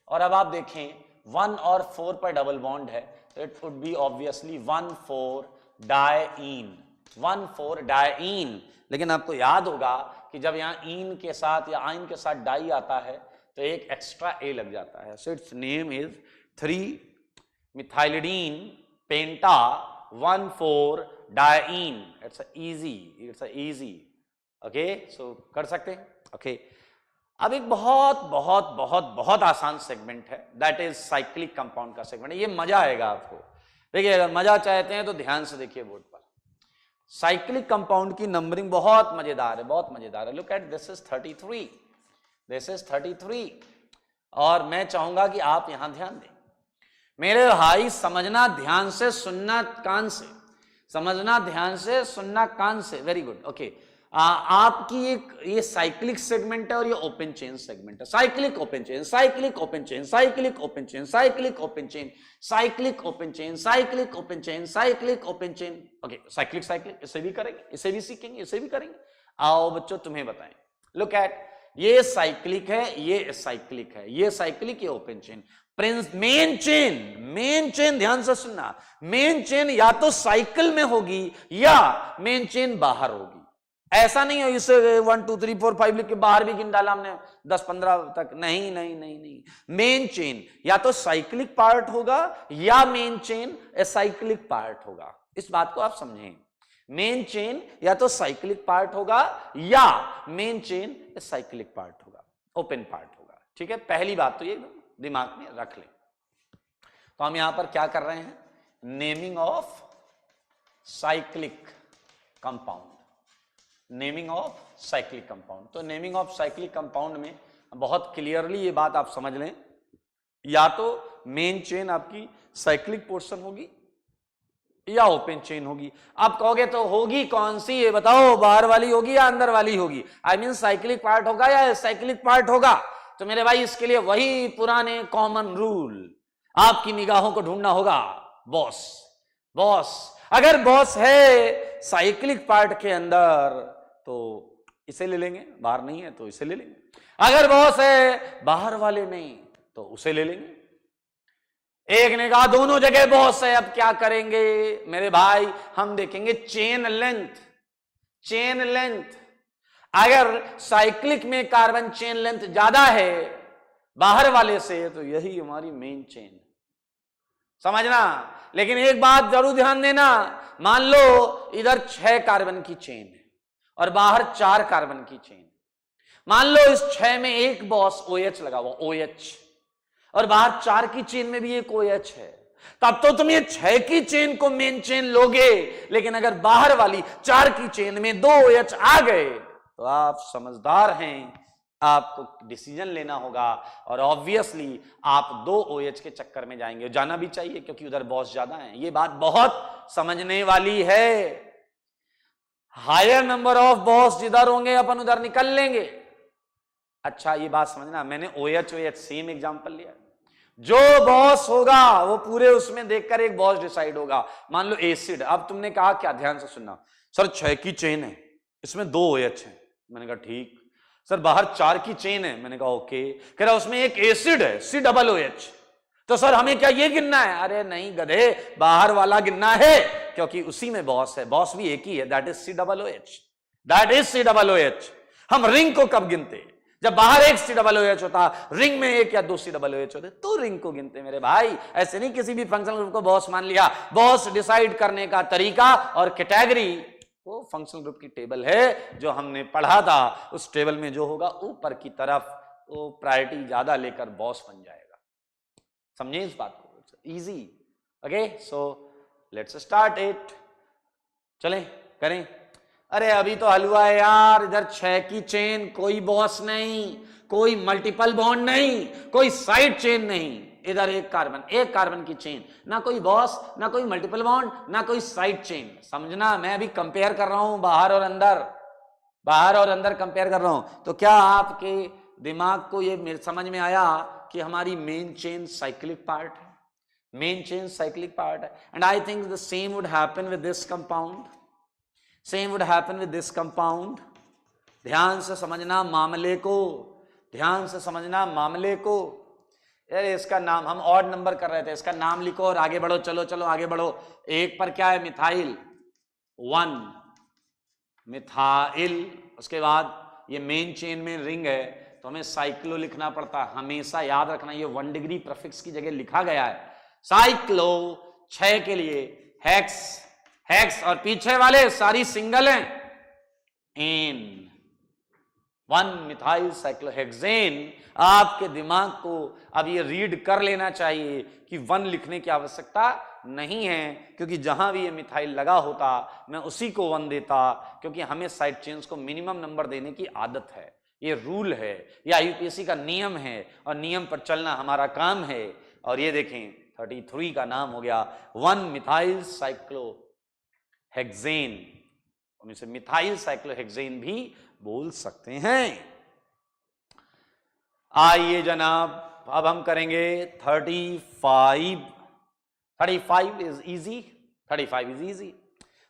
और अब आप देखें 1 और 4 पर डबल बॉन्ड है तो इट वुड बी ऑब्वियसली 1,4 डायईन. लेकिन आपको याद होगा कि जब यहां ईन के साथ या आइन के साथ डाई आता है तो एक एक्स्ट्रा ए लग जाता है. So it's name is 3 methylidene penta 1,4 diene. It's easy. Okay, so कर सकते हैं. ओके, अब एक बहुत आसान सेगमेंट है, दैट इज साइक्लिक कंपाउंड का सेगमेंट. ये मजा आएगा आपको. देखिए अगर मजा चाहते हैं तो ध्यान से देखिए बोर्ड पर. साइक्लिक कंपाउंड की नंबरिंग बहुत मजेदार है. Look at this is 33. और मैं चाहूंगा कि आप यहां ध्यान दें. मेरे भाई समझना ध्यान से, सुनना कान से. Very good. ओके, आपकी एक ये साइक्लिक सेगमेंट है और ये ओपन चेन सेगमेंट है. Cyclic open chain, cyclic open chain, cyclic open chain, cyclic open chain, cyclic open chain, cyclic open chain, cyclic open chain. Okay, cyclic इसे भी करेंगे, इसे भी सीखेंगे, इसे भी करेंगे. आओ बच्चों तुम्हें बताएं. लुक एट, ये साइक्लिक है, ये साइक्लिक है, ये साइक्लिक, ये ओपन चेन. मेन चेन ध्यान से सुनना, मेन चेन या तो साइकिल में होगी या मेन चेन बाहर होगी. ऐसा नहीं हो इसे 1 2 3 4 5 लिख के बाहर भी गिन डाला हमने 10-15 तक. नहीं. मेन चेन या तो साइक्लिक पार्ट होगा या मेन चेन एसाइक्लिक पार्ट होगा. इस बात को आप समझें. मेन चेन या तो साइक्लिक पार्ट होगा या मेन चेन एसाइक्लिक पार्ट होगा, ओपन पार्ट होगा. ठीक है, पहली बात तो ये दिमाग में रख लें. तो हम यहां पर क्या कर रहे हैं? Naming of cyclic compound. तो नेमिंग ऑफ साइक्लिक कंपाउंड में बहुत क्लियरली ये बात आप समझ लें, या तो मेन चेन आपकी साइक्लिक पोर्शन होगी या ओपन चेन होगी. आप कहोगे तो होगी कौन सी, ये बताओ, बाहर वाली होगी या अंदर वाली होगी? आई मीन साइक्लिक पार्ट होगा या साइक्लिक पार्ट होगा? तो मेरे भाई इसके लिए वही पुराने कॉमन रूल, आपकी निगाहों को ढूंढना होगा बॉस। बॉस अगर बॉस है साइक्लिक पार्ट के अंदर तो इसे ले लेंगे, बाहर नहीं है तो इसे ले लेंगे। अगर बॉस है बाहर वाले में तो उसे ले लेंगे। एक ने कहा दोनों जगह बॉस है, अब क्या करेंगे मेरे भाई? हम देखेंगे चेन लेंथ। चेन लेंथ अगर साइक्लिक में कार्बन चेन लेंथ ज्यादा है बाहर वाले से तो यही हमारी मेन चेन, समझना। लेकिन एक बात जरूर ध्यान देना, मान लो इधर 6 कार्बन की चेन है और बाहर 4 कार्बन की चेन। मान लो इस 6 में एक बॉस OH लगा हुआ, OH, और बाहर 4 की चेन में भी एक OH है, तब तो तुम ये 6 की चेन को मेन चेन लोगे। लेकिन अगर बाहर वाली 4 की चेन में 2 OH आ गए तो आप समझदार हैं, आपको डिसीजन लेना होगा और ऑब्वियसली आप 2 OH के चक्कर में जाएंगे। जाना भी चाहिए क्योंकि उधर बॉस ज्यादा है। ये बात बहुत समझने वाली है। हायर नंबर ऑफ बॉस जिधर होंगे अपन उधर निकल लेंगे। अच्छा ये बात समझना, मैंने OH सेम एग्जांपल लिया। जो बॉस होगा वो पूरे उसमें देखकर एक बॉस डिसाइड होगा। मान लो एसिड, अब तुमने कहा क्या, ध्यान से सुनना, सर 6 की चेन है, इसमें 2 OH है। मैंने कहा ठीक। सर बाहर 4 की चेन है, मैंने कहा ओके। कह रहा उसमें एक एसिड है COOH, तो सर हमें क्या ये गिनना है? अरे नहीं गधे, बाहर वाला गिनना है क्योंकि उसी में बॉस है। बॉस भी एक ही है, that is COOH, that is COOH। हम रिंग को कब गिनते? जब बाहर एक COOH होता, रिंग में एक या 2 COOH होते तो रिंग को गिनते मेरे भाई। ऐसे नहीं किसी भी फंक्शनल ग्रुप को बॉस मान लिया। बॉस डिसाइड करने का तरीका और कैटेगरी वो फंक्शनल ग्रुप की टेबल है जो हमने पढ़ा था। उस टेबल में जो होगा ऊपर की तरफ वो प्रायोरिटी ज्यादा लेकर बॉस बन जाएगा। समझे इस बात को? Easy. Okay, so let's start it. चलें करें। अरे अभी तो हलवा है यार, इधर 6 की चेन, कोई बॉस नहीं, कोई मल्टीपल बॉन्ड नहीं, कोई साइड चेन नहीं। इधर एक कार्बन की चेन, ना कोई बॉस, ना कोई मल्टीपल बॉन्ड, ना कोई साइड चेन। समझना, मैं अभी कंपेयर कर रहा हूं बाहर और अंदर, बाहर और अंदर कंपेयर कर रहा हूं। तो क्या आपके दिमाग को ये समझ में आया कि हमारी मेन चेन साइक्लिक पार्ट है? मेन चेन साइक्लिक पार्ट है। And I think the same would happen with this compound, same would happen with this compound. ध्यान से समझना मामले को, ध्यान से समझना मामले को। यार इसका नाम, हम ऑड नंबर कर रहे थे, इसका नाम लिखो और आगे बढ़ो। चलो चलो आगे बढ़ो। एक पर क्या है? Methyl 1 methyl. उसके बाद ये मेन चेन में रिंग है तो हमें साइक्लो लिखना पड़ता है। हमेशा याद रखना ये 1 डिग्री प्रीफिक्स की जगह लिखा गया है। साइक्लो 6 के लिए हेक्स, हेक्स, और पीछे वाले सारी सिंगल हैं, एन 1 मिथाइल साइक्लोहेक्सेन। आपके दिमाग को अब ये रीड कर लेना चाहिए कि 1 लिखने की आवश्यकता नहीं है, क्योंकि जहां भी ये मिथाइल लगा होता मैं उसी को 1 देता, क्योंकि हमें साइड चेन्स को मिनिमम नंबर देने की आदत है। ये रूल है, ये IUPAC का नियम है और नियम पर चलना हमारा काम है। और ये देखें 33 का नाम हो गया 1 मिथाइल साइक्लोहेक्सेन। हम इसे मिथाइल साइक्लोहेक्सेन भी बोल सकते हैं। आइए जनाब, अब हम करेंगे 35। 35 इज इजी, 35 इज इजी।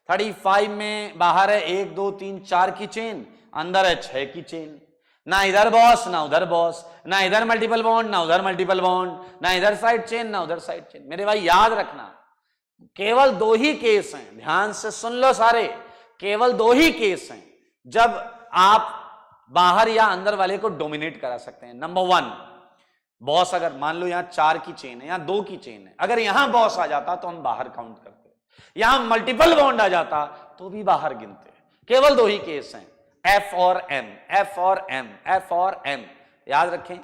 35 में बाहर है 1 2 3 4 की चेन, अंदर है 6 की चेन। ना इधर बॉस ना उधर बॉस, ना इधर मल्टीपल बॉन्ड ना उधर मल्टीपल बॉन्ड, ना इधर साइड चेन ना उधर साइड चेन। मेरे भाई याद रखना केवल 2 ही केस हैं, ध्यान से सुन लो सारे। केवल 2 ही केस हैं जब आप बाहर या अंदर वाले को डोमिनेट करा सकते हैं। नंबर 1, बॉस अगर मान लो यहां 4 की चेन है, यहां 2 की चेन है, अगर यहां बॉस आ जाता तो हम बाहर काउंट करते, यहां मल्टीपल बॉन्ड आ जाता तो भी बाहर गिनते। केवल 2 ही केस हैं, F और M, F और M, F और M। याद रखें।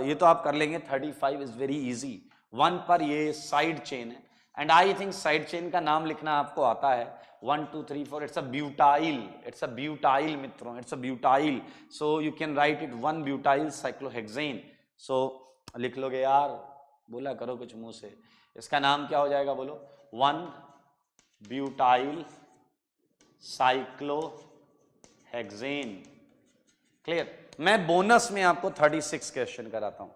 ये तो आप कर लेंगे। 35 इज वेरी इजी। 1 पर ये साइड चेन है and I think side chain का नाम लिखना आपको आता है। 1 2 3 4, it's a butyl, it's a butyl मित्रों, it's a butyl. So you can write it 1 butyl cyclohexane. सो लिख लोगे यार, बोला करो कुछ मुंह से। इसका नाम क्या हो जाएगा बोलो? 1 ब्यूटाइल साइक्लोहेक्सेन। क्लियर? मैं बोनस में आपको 36 क्वेश्चन कराता हूं,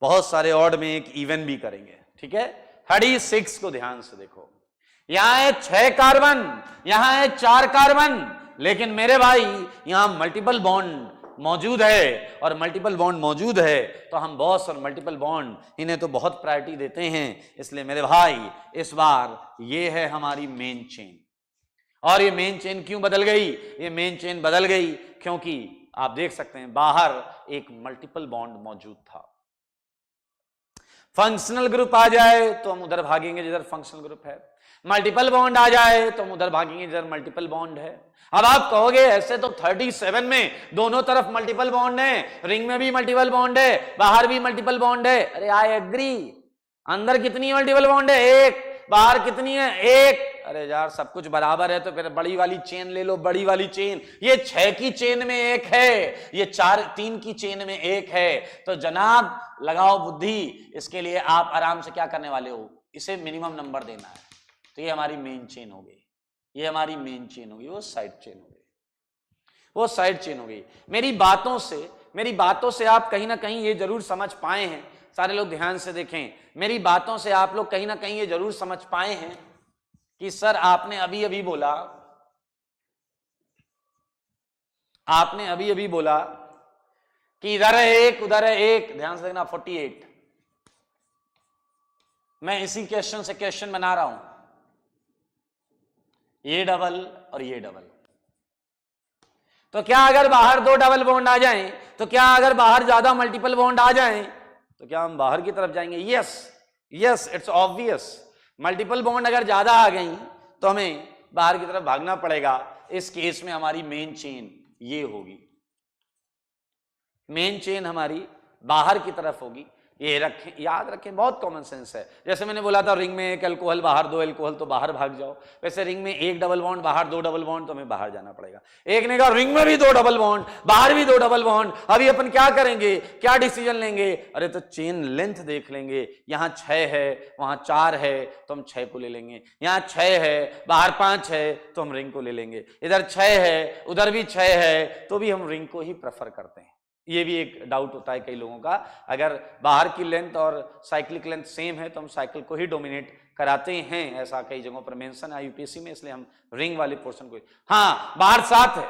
बहुत सारे ऑड में एक इवन भी करेंगे, ठीक है। 36 को ध्यान से देखो, यहां है 6 कार्बन, यहां है 4 कार्बन, लेकिन मेरे भाई यहां मल्टीपल बॉन्ड मौजूद है, और मल्टीपल बॉन्ड मौजूद है तो हम बॉस और मल्टीपल बॉन्ड इन्हें तो बहुत प्रायोरिटी देते हैं। इसलिए मेरे भाई इस बार ये है हमारी मेन चेन। और ये मेन चेन क्यों बदल गई? ये मेन चेन बदल गई क्योंकि आप देख सकते हैं बाहर एक मल्टीपल बॉन्ड मौजूद था। फंक्शनल ग्रुप आ जाए तो हम उधर भागेंगे जिधर फंक्शनल ग्रुप है, मल्टीपल बॉन्ड आ जाए तो हम उधर भागेंगे जिधर मल्टीपल बॉन्ड है। अब आप कहोगे ऐसे तो 37 में दोनों तरफ मल्टीपल बॉन्ड है, रिंग में भी मल्टीपल बॉन्ड है, बाहर भी मल्टीपल बॉन्ड है। अरे आई एग्री, अंदर कितनी मल्टीपल बॉन्ड है? एक। बाहर कितनी है? एक। अरे यार सब कुछ बराबर है तो फिर बड़ी वाली चेन ले लो, बड़ी वाली चेन। ये 6 की चेन में एक है, ये 3 की चेन में एक है। तो जनाब लगाओ बुद्धि, इसके लिए आप आराम से क्या करने वाले हो, इसे मिनिमम नंबर देना है। तो ये हमारी मेन चेन हो गई, ये हमारी मेन चेन हो गई, वो साइड चेन हो गई, वो साइड चेन हो गई। मेरी बातों से आप कहीं ना कहीं ये जरूर समझ पाए हैं, सारे लोग ध्यान से देखें, मेरी बातों से आप लोग कहीं ना कहीं ये जरूर समझ पाए हैं कि सर आपने अभी अभी बोला कि इधर है एक उधर है एक। ध्यान से देखना 48, मैं इसी क्वेश्चन से क्वेश्चन बना रहा हूं, ये डबल और ये डबल। तो क्या अगर बाहर 2 डबल बॉन्ड आ जाएं, तो क्या अगर बाहर ज्यादा मल्टीपल बॉन्ड आ जाएं तो क्या हम बाहर की तरफ जाएंगे? Yes, it's obvious. Multiple bond अगर ज्यादा आ गई तो हमें बाहर की तरफ भागना पड़ेगा। इस केस में हमारी मेन चेन ये होगी, मेन चेन हमारी बाहर की तरफ होगी। ये रखें, याद रखें, बहुत कॉमन सेंस है। जैसे मैंने बोला था रिंग में एक अल्कोहल बाहर 2 अल्कोहल तो बाहर भाग जाओ, वैसे रिंग में 1 डबल बॉन्ड बाहर 2 डबल बॉन्ड तो हमें बाहर जाना पड़ेगा। एक ने कहा रिंग में भी 2 डबल बॉन्ड बाहर भी 2 डबल बॉन्ड, अभी अपन क्या करेंगे, क्या डिसीजन लेंगे? अरे तो चेन लेंथ देख लेंगे, यहां 6 है वहां 4 है तो हम 6 को ले लेंगे, यहां 6 है बाहर 5 है तो हम रिंग को ले लेंगे, इधर 6 है उधर भी 6 है तो भी हम रिंग को ही प्रेफर करते हैं। ये भी एक डाउट होता है कई लोगों का, अगर बाहर की लेंथ और साइक्लिक लेंथ सेम है तो हम साइकिल को ही डोमिनेट कराते हैं, ऐसा कई जगहों पर मेंशन है यूपीएससी में, इसलिए हम रिंग वाले पोर्शन को। हाँ, बाहर 7 है,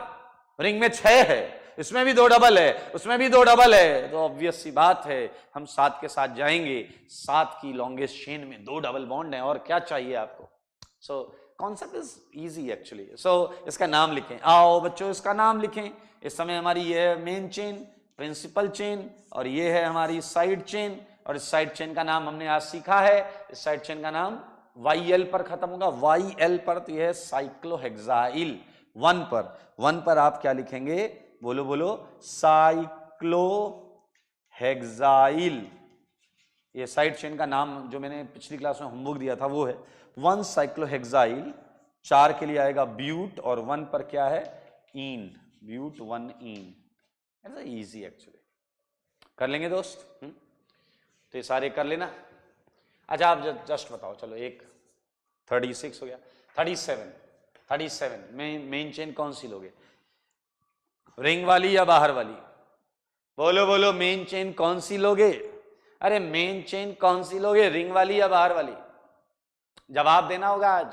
रिंग में 6 है, इसमें भी 2 डबल है, उसमें भी 2 डबल है, तो ऑब्वियस सी बात है हम 7 के साथ जाएंगे। 7 की लॉन्गेस्ट चेन में 2 डबल बॉन्ड है, और क्या चाहिए आपको? So concept is easy actually. So इसका नाम लिखें, आओ बच्चों इसका नाम लिखें। इस समय हमारी ये मेन चेन, प्रिंसिपल चेन, और ये है हमारी साइड चेन, और इस साइड चेन का नाम हमने आज सीखा है, इस साइड चेन का नाम YL पर खत्म होगा, YL पर, तो यह है साइक्लोहेक्साइल। 1 पर आप क्या लिखेंगे? बोलो बोलो, साइक्लोहेक्साइल। ये साइड चेन का नाम जो मैंने पिछली क्लास में होमवर्क दिया था वो है 1 साइक्लोहेक्साइल। 4 के लिए आएगा ब्यूट, और 1 पर क्या है? ईन, ब्यूट 1 ईन। इजी एक्चुअली, कर लेंगे दोस्त। तो ये सारे कर लेना। अच्छा आप जस्ट बताओ, चलो एक 36 हो गया, 37 में मेन चेन कौन सी लोगे, रिंग वाली या बाहर वाली? बोलो बोलो, मेन चेन कौन सी लोगे? अरे मेन चेन कौन सी लोगे, रिंग वाली या बाहर वाली? जवाब देना होगा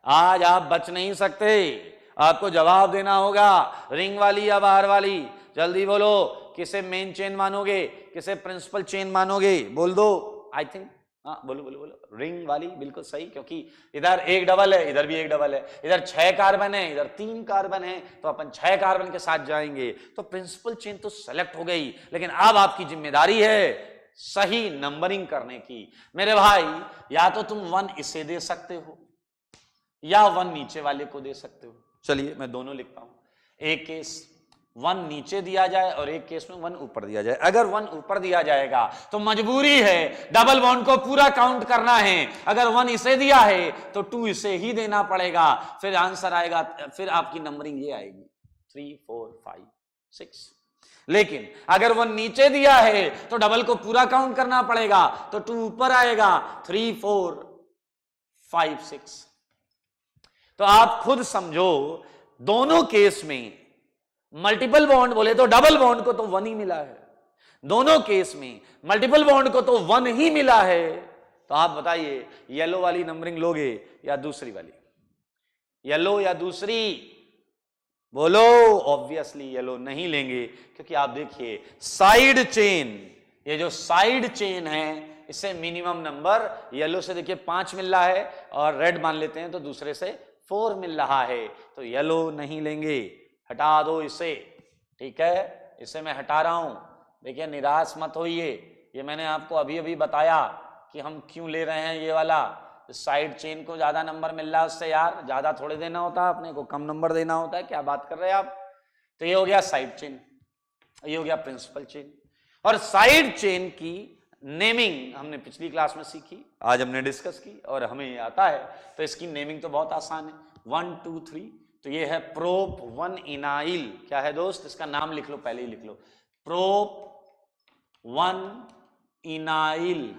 आज आप बच नहीं सकते, आपको जवाब देना होगा, रिंग वाली या बाहर वाली? जल्दी बोलो, किसे मेन चेन मानोगे, किसे प्रिंसिपल चेन मानोगे? बोल दो। आई थिंक हाँ, बोलो बोलो बोलो, रिंग वाली बिल्कुल सही, क्योंकि इधर 1 डबल है इधर भी 1 डबल है, इधर 6 कार्बन है इधर 3 कार्बन है, तो अपन 6 कार्बन के साथ जाएंगे। तो प्रिंसिपल चेन तो सेलेक्ट हो गई, लेकिन अब आपकी जिम्मेदारी है सही नंबरिंग करने की। मेरे भाई, या तो तुम 1 इसे दे सकते हो या 1 नीचे वाले को दे सकते हो। चलिए मैं दोनों लिखता हूं, एक केस 1 नीचे दिया जाए और एक केस में 1 ऊपर दिया जाए। अगर 1 ऊपर दिया जाएगा तो मजबूरी है डबल बॉन्ड को पूरा काउंट करना है, अगर 1 इसे दिया है तो 2 इसे ही देना पड़ेगा, फिर आंसर आएगा, फिर आपकी नंबरिंग ये आएगी 3 4 5 6। लेकिन अगर 1 नीचे दिया है तो डबल को पूरा काउंट करना पड़ेगा, तो 2 ऊपर आएगा, 3 4 5 6। तो आप खुद समझो, दोनों केस में मल्टीपल बॉन्ड बोले तो डबल बॉन्ड को तो 1 ही मिला है, दोनों केस में मल्टीपल बॉन्ड को तो 1 ही मिला है। तो आप बताइए येलो वाली नंबरिंग लोगे या दूसरी वाली, येलो या दूसरी, बोलो। ऑब्वियसली येलो नहीं लेंगे, क्योंकि आप देखिए साइड चेन, ये जो साइड चेन है इससे मिनिमम नंबर येलो से देखिए 5 मिल रहा है, और रेड मान लेते हैं तो दूसरे से 4 मिल रहा है, तो येलो नहीं लेंगे, हटा दो इसे, ठीक है, इसे मैं हटा रहा हूं। देखिए निराश मत होइए, ये मैंने आपको अभी अभी बताया कि हम क्यों ले रहे हैं ये वाला, साइड चेन को ज्यादा नंबर मिल रहा है उससे, यार ज्यादा थोड़े देना होता है अपने को, कम नंबर देना होता है, क्या बात कर रहे हैं आप। तो ये हो गया साइड चेन, ये हो गया प्रिंसिपल चेन। और साइड चेन की नेमिंग हमने पिछली क्लास में सीखी, आज हमने डिस्कस की और हमें ये आता है, तो इसकी नेमिंग तो बहुत आसान है, 1 2 3। तो ये है प्रोप 1 इनाइल, क्या है दोस्त, इसका नाम लिख लो, पहले ही लिख लो, प्रोप 1 इनाइल,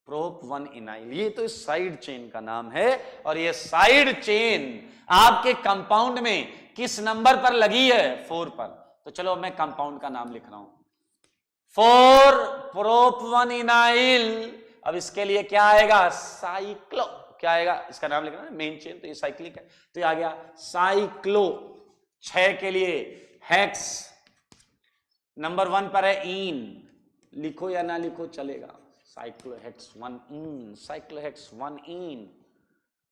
प्रोप 1 इनाइल, ये तो इस साइड चेन का नाम है। और ये साइड चेन आपके कंपाउंड में किस नंबर पर लगी है, 4 पर। तो चलो मैं कंपाउंड का नाम लिख रहा हूं, 4 प्रोप 1 इनाइल। अब इसके लिए क्या आएगा, साइक्लो, क्या आएगा, इसका नाम लिखना है, मेन चेन तो ये साइक्लिक है, तो ये आ गया साइक्लो। 6 के लिए हेक्स, नंबर 1 पर है इन, लिखो या ना लिखो चलेगा, साइक्लोहेक्स 1 इन, साइक्लोहेक्स 1 इन,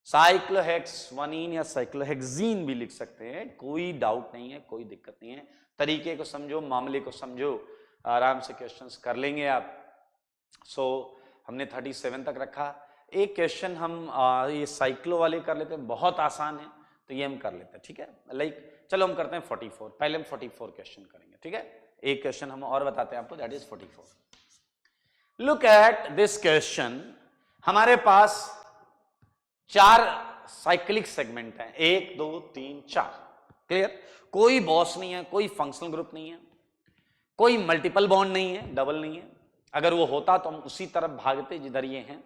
साइक्लोहेक्स 1 इन या साइक्लोहेक्सीन भी लिख सकते हैं, कोई डाउट नहीं है, कोई दिक्कत नहीं है। तरीके को समझो, मामले को समझो, आराम से क्वेश्चंस कर लेंगे आप। सो हमने 37 तक रखा। एक क्वेश्चन हम ये साइक्लो वाले कर लेते हैं, बहुत आसान है, तो ये हम कर लेते हैं, ठीक है। लाइक चलो हम करते हैं 44, पहले हम 44 क्वेश्चन करेंगे, ठीक है। एक क्वेश्चन हम और बताते हैं आपको, that is 44। Look at this question, हमारे पास 4 साइक्लिक सेगमेंट हैं, 1 2 3 4, क्लियर। कोई बॉस नहीं है, कोई फंक्शनल ग्रुप नहीं है, कोई मल्टीपल बॉन्ड नहीं है, डबल नहीं है, अगर वो होता तो हम उसी तरफ भागते जिधर ये हैं।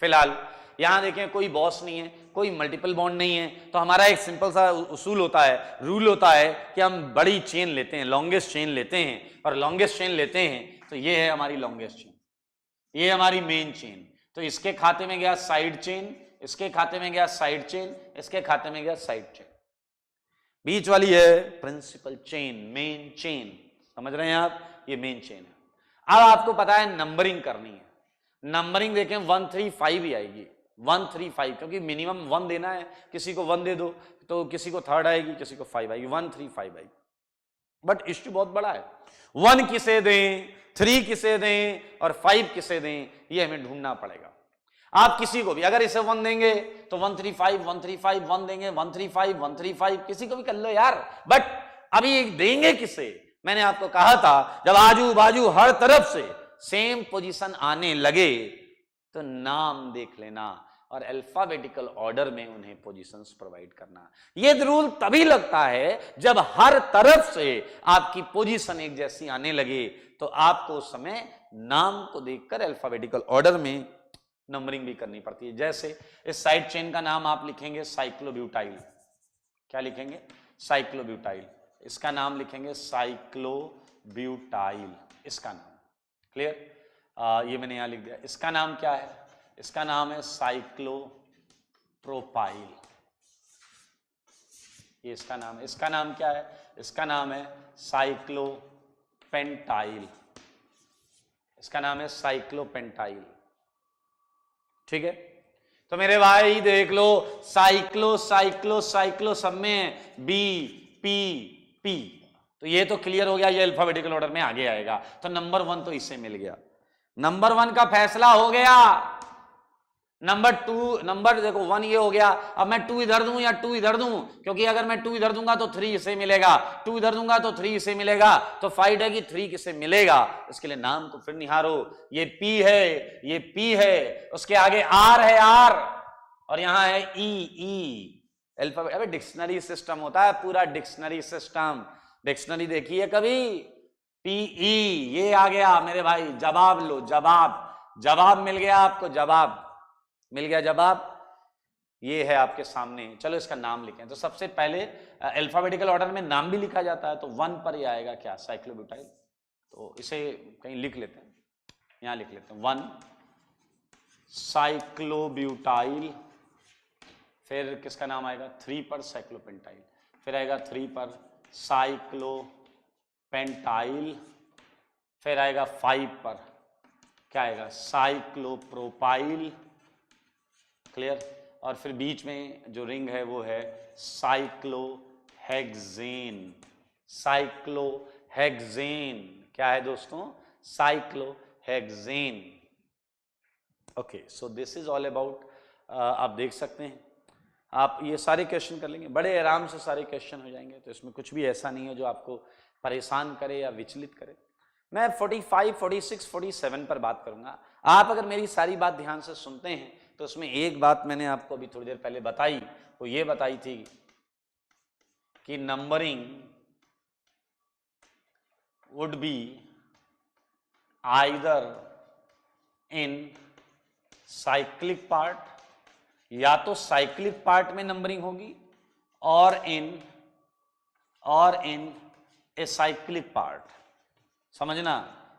फिलहाल यहां देखें कोई बॉस नहीं है, कोई मल्टीपल बॉन्ड नहीं है, तो हमारा एक सिंपल सा उसूल होता है, रूल होता है कि हम बड़ी चेन लेते हैं, लॉन्गेस्ट चेन लेते हैं, और लॉन्गेस्ट चेन लेते हैं तो ये है हमारी लॉन्गेस्ट चेन, ये हमारी मेन चेन। तो इसके खाते में गया साइड चेन, इसके खाते में गया साइड चेन, इसके खाते में गया साइड चेन, बीच वाली है प्रिंसिपल चेन, मेन चेन, समझ रहे हैं आप, ये मेन चेन है। अब आपको पता है नंबरिंग करनी है, नंबरिंग देखें 1 3 5 ही आएगी, 1 3 5, क्योंकि मिनिमम 1 देना है, किसी को 1 दे दो तो किसी को 3rd आएगी, किसी को 5 आएगी, 1 3 5 आएगी। बट इश्यू बहुत बड़ा है, 1 किसे दें, 3 किसे दें और 5 किसे दें, ये हमें ढूंढना पड़ेगा। आप किसी को भी अगर इसे 1 देंगे तो 1 3 5 1 3 5, 1 देंगे 1 3 5 1 3 5, किसी को भी कर लो यार, बट अभी देंगे किसे। मैंने आपको कहा था जब आजू बाजू हर तरफ से सेम पोजीशन आने लगे तो नाम देख लेना और अल्फाबेटिकल ऑर्डर में उन्हें पोजीशंस प्रोवाइड करना। यह रूल तभी लगता है जब हर तरफ से आपकी पोजीशन एक जैसी आने लगे, तो आपको उस समय नाम को देखकर अल्फाबेटिकल ऑर्डर में नंबरिंग भी करनी पड़ती है। जैसे इस साइड चेन का नाम आप लिखेंगे साइक्लोब्यूटाइल, क्या लिखेंगे, साइक्लोब्यूटाइल, इसका नाम लिखेंगे साइक्लोब्यूटाइल, इसका नाम, क्लियर। ये मैंने यहां लिख दिया, इसका नाम क्या है, इसका नाम है साइक्लोप्रोपाइल, ये इसका नाम है, इसका नाम क्या है, इसका नाम है साइक्लोपेंटाइल, इसका नाम है साइक्लोपेंटाइल, ठीक है। तो मेरे भाई देख लो, साइक्लो साइक्लो साइक्लो सब में बी पी पी, तो ये तो क्लियर हो गया, ये अल्फाबेटिकल ऑर्डर में आगे आएगा। तो नंबर 1 तो इससे मिल गया, नंबर 1 का फैसला हो गया। नंबर 2, नंबर देखो 1 ये हो गया, अब मैं 2 इधर दूं या 2 इधर दूं, क्योंकि अगर मैं 2 इधर दूंगा तो 3 इसे मिलेगा, 2 इधर दूंगा तो 3 इसे मिलेगा, तो फाइट है कि 3 किसे मिलेगा। इसके लिए नाम को फिर निहारो, ये P है, ये P है, उसके आगे R है R, और यहां है E अल्फाबेट। अबे डिक्शनरी सिस्टम होता है, पूरा डिक्शनरी सिस्टम, डिक्शनरी देखी है कभी, PE, ये आ गया मेरे भाई, जवाब लो, जवाब, जवाब मिल गया आपको, जवाब मिल गया, जवाब। ये है आपके सामने। चलो इसका नाम लिखें। तो सबसे पहले अल्फाबेटिकल ऑर्डर में नाम भी लिखा जाता है, तो 1 पर ये आएगा क्या, साइक्लोब्यूटाइल। तो इसे कहीं लिख लेते हैं, यहां लिख लेते हैं 1 साइक्लोब्यूटाइल। फिर किसका नाम आएगा 3 पर, साइक्लोपेंटाइल। फिर आएगा 3 पर साइक्लोपेंटाइल। फिर आएगा 5 पर, क्या आएगा, साइक्लोप्रोपाइल। क्लियर। और फिर बीच में जो रिंग है वो है साइक्लोहेक्सेन। साइक्लोहेक्सेन क्या है दोस्तों, cyclohexane. Okay, so this is all about, आप देख सकते हैं, आप ये सारे क्वेश्चन कर लेंगे, बड़े आराम से सारे क्वेश्चन हो जाएंगे। तो इसमें कुछ भी ऐसा नहीं है जो आपको परेशान करे या विचलित करे। मैं 45, 46, 47 पर बात करूंगा। आप अगर मेरी सारी बात ध्यान से सुनते हैं तो उसमें एक बात मैंने आपको अभी थोड़ी देर पहले बताई, वो ये बताई थी कि numbering would be either in cyclic part, या तो साइक्लिक पार्ट में नंबरिंग होगी, और इन ए साइक्लिक पार्ट। समझना,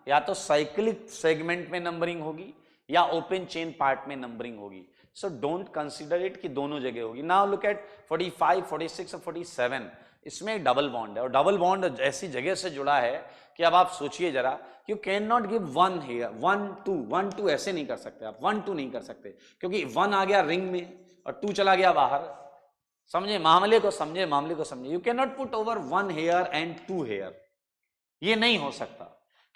या तो साइक्लिक सेगमेंट में नंबरिंग होगी या ओपन चेन पार्ट में नंबरिंग होगी। सो डोंट कंसीडर इट कि दोनों जगह होगी। नाउ लुक एट 45, 46 और 47, इसमें एक डबल बॉन्ड है, और डबल बॉन्ड ऐसी जगह से जुड़ा है कि अब आप सोचिए जरा, you can not give 1 here 1 2 1 2 ऐसे नहीं कर सकते आप, 1 2 नहीं कर सकते, क्योंकि 1 आ गया रिंग में और 2 चला गया बाहर। समझे मामले को, समझे मामले को समझे। You can not put over 1 here and 2 here, ये नहीं हो सकता।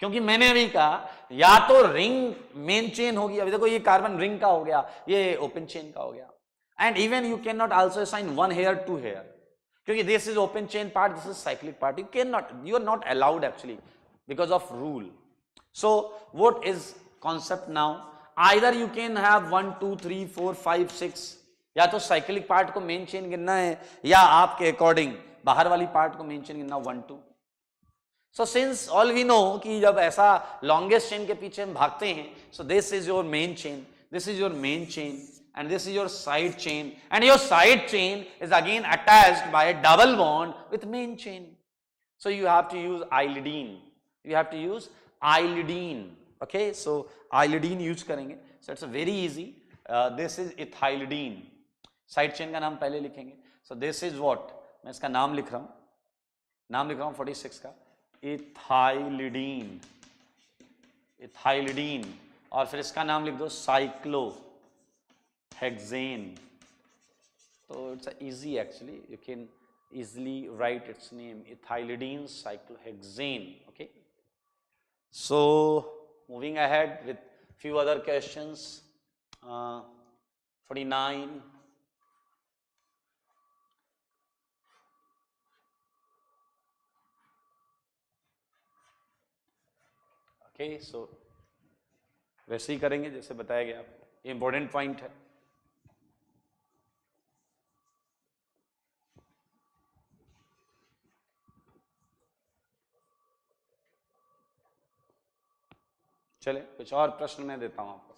क्योंकि मैंने अभी कहा या तो रिंग मेन चेन होगी, अभी देखो ये कार्बन रिंग का हो गया, ये ओपन चेन का हो गया, and even you can not also assign 1 here 2 here, क्योंकि this is open chain part, this is cyclic part, you can not, you are not allowed actually because of rule. So what is concept now, either you can have 1 2 3 4 5 6, या तो cyclic part को main chain गिनना है, या आपके according बाहर वाली part को मेन चेन गिनना 1 2। So since all we know कि जब ऐसा लॉन्गेस्ट चेन के पीछे हम भागते हैं, सो this is your main chain, this is your main chain, and this is your side chain, and your side chain is again attached by a double bond with main chain. So you have to use iodine, you have to use iodine. Okay, so iodine use करेंगे, so it's a very easy. This is ethylidene. Side chain का नाम पहले लिखेंगे. So this is what, मैं इसका नाम लिख रहा हूँ, 46 का ethylidene, ethylidene, और फिर इसका नाम लिख दो cyclohexane. So it's easy actually, you can easily write its name, ethylidene cyclohexane. Okay, so moving ahead with few other questions. 49, okay, so वैसे ही करेंगे जैसे बताया गया, ये इंपॉर्टेंट पॉइंट है। चले कुछ और प्रश्न मैं देता हूं आपको।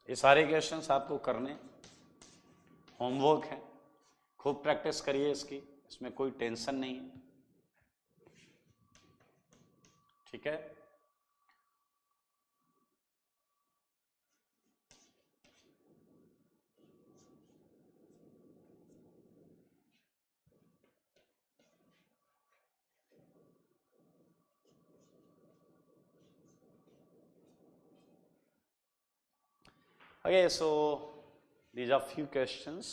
ये सारे क्वेश्चंस आपको करने, होमवर्क है, खूब प्रैक्टिस करिए इसकी, इसमें कोई टेंशन नहीं है, ठीक है। Okay, so these are few questions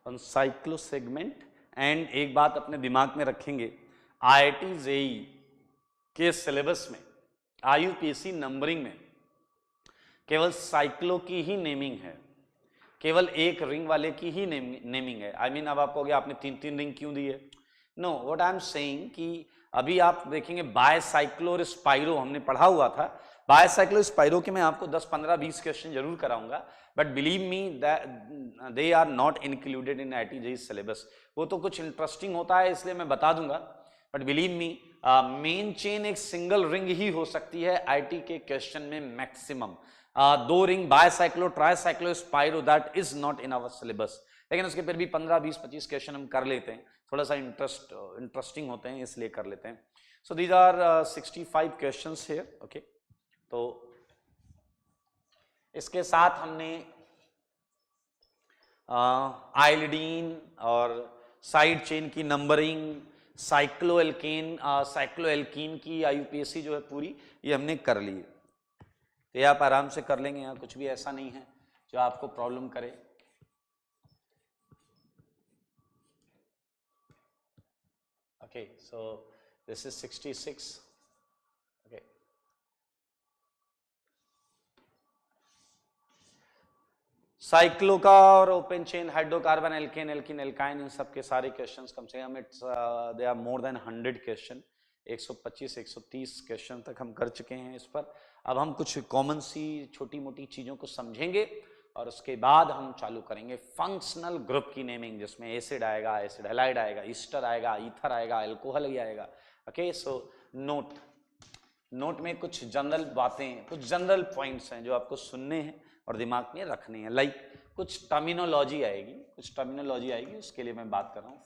on cyclo segment and एक बात अपने दिमाग में रखेंगे, IIT JEE के सिलेबस में, IUPAC नंबरिंग में केवल साइक्लो की ही नेमिंग है, केवल एक रिंग वाले की ही नेमिंग है। आई मीन अब आप कहोगे आपने 3-3 रिंग क्यों दी है? No, what I am saying कि अभी आप देखेंगे बायसाइक्लो और स्पाइरो हमने पढ़ा हुआ था, बायसाइक्लो स्पाइरो के मैं आपको 10, 15, 20 क्वेश्चन जरूर कराऊंगा, but believe me they are not included in IIT JEE syllabus. वो तो कुछ इंटरेस्टिंग होता है इसलिए मैं बता दूंगा, but believe me main chain एक सिंगल रिंग ही हो सकती है IIT के क्वेश्चन में maximum. 2 ring bicyclo, tricyclo, spiro, that is not in our syllabus, लेकिन उसके फिर भी 15, 20, 25 क्वेश्चन हम कर लेते हैं, थोड़ा सा इंटरेस्टिंग होते हैं इसलिए कर लेते हैं। So these are 65 questions here, okay. तो इसके साथ हमने आइलिडीन और साइड चेन की नंबरिंग, साइक्लोएल्कीन की IUPAC जो है पूरी, ये हमने कर ली है। तो ये आप आराम से कर लेंगे, यहाँ कुछ भी ऐसा नहीं है जो आपको प्रॉब्लम करे। Okay, so this is 66। Okay, cyclo का और open chain hydrocarbon, alkane, alkene, alkyne, इन सब के सारे क्वेश्चंस कम से कम it's they are more than 100 question, 125, 130 question तक हम कर चुके हैं इस पर। अब हम कुछ कॉमन सी छोटी मोटी चीज़ों को समझेंगे और उसके बाद हम चालू करेंगे फंक्शनल ग्रुप की नेमिंग, जिसमें एसिड आएगा, एसिड हैलाइड आएगा, ईस्टर आएगा, ईथर आएगा, अल्कोहल ही आएगा। ओके, सो नोट में कुछ जनरल बातें, कुछ जनरल पॉइंट्स हैं जो आपको सुनने हैं और दिमाग में रखने हैं। लाइक कुछ टर्मिनोलॉजी आएगी, उसके लिए मैं बात कर रहा हूँ।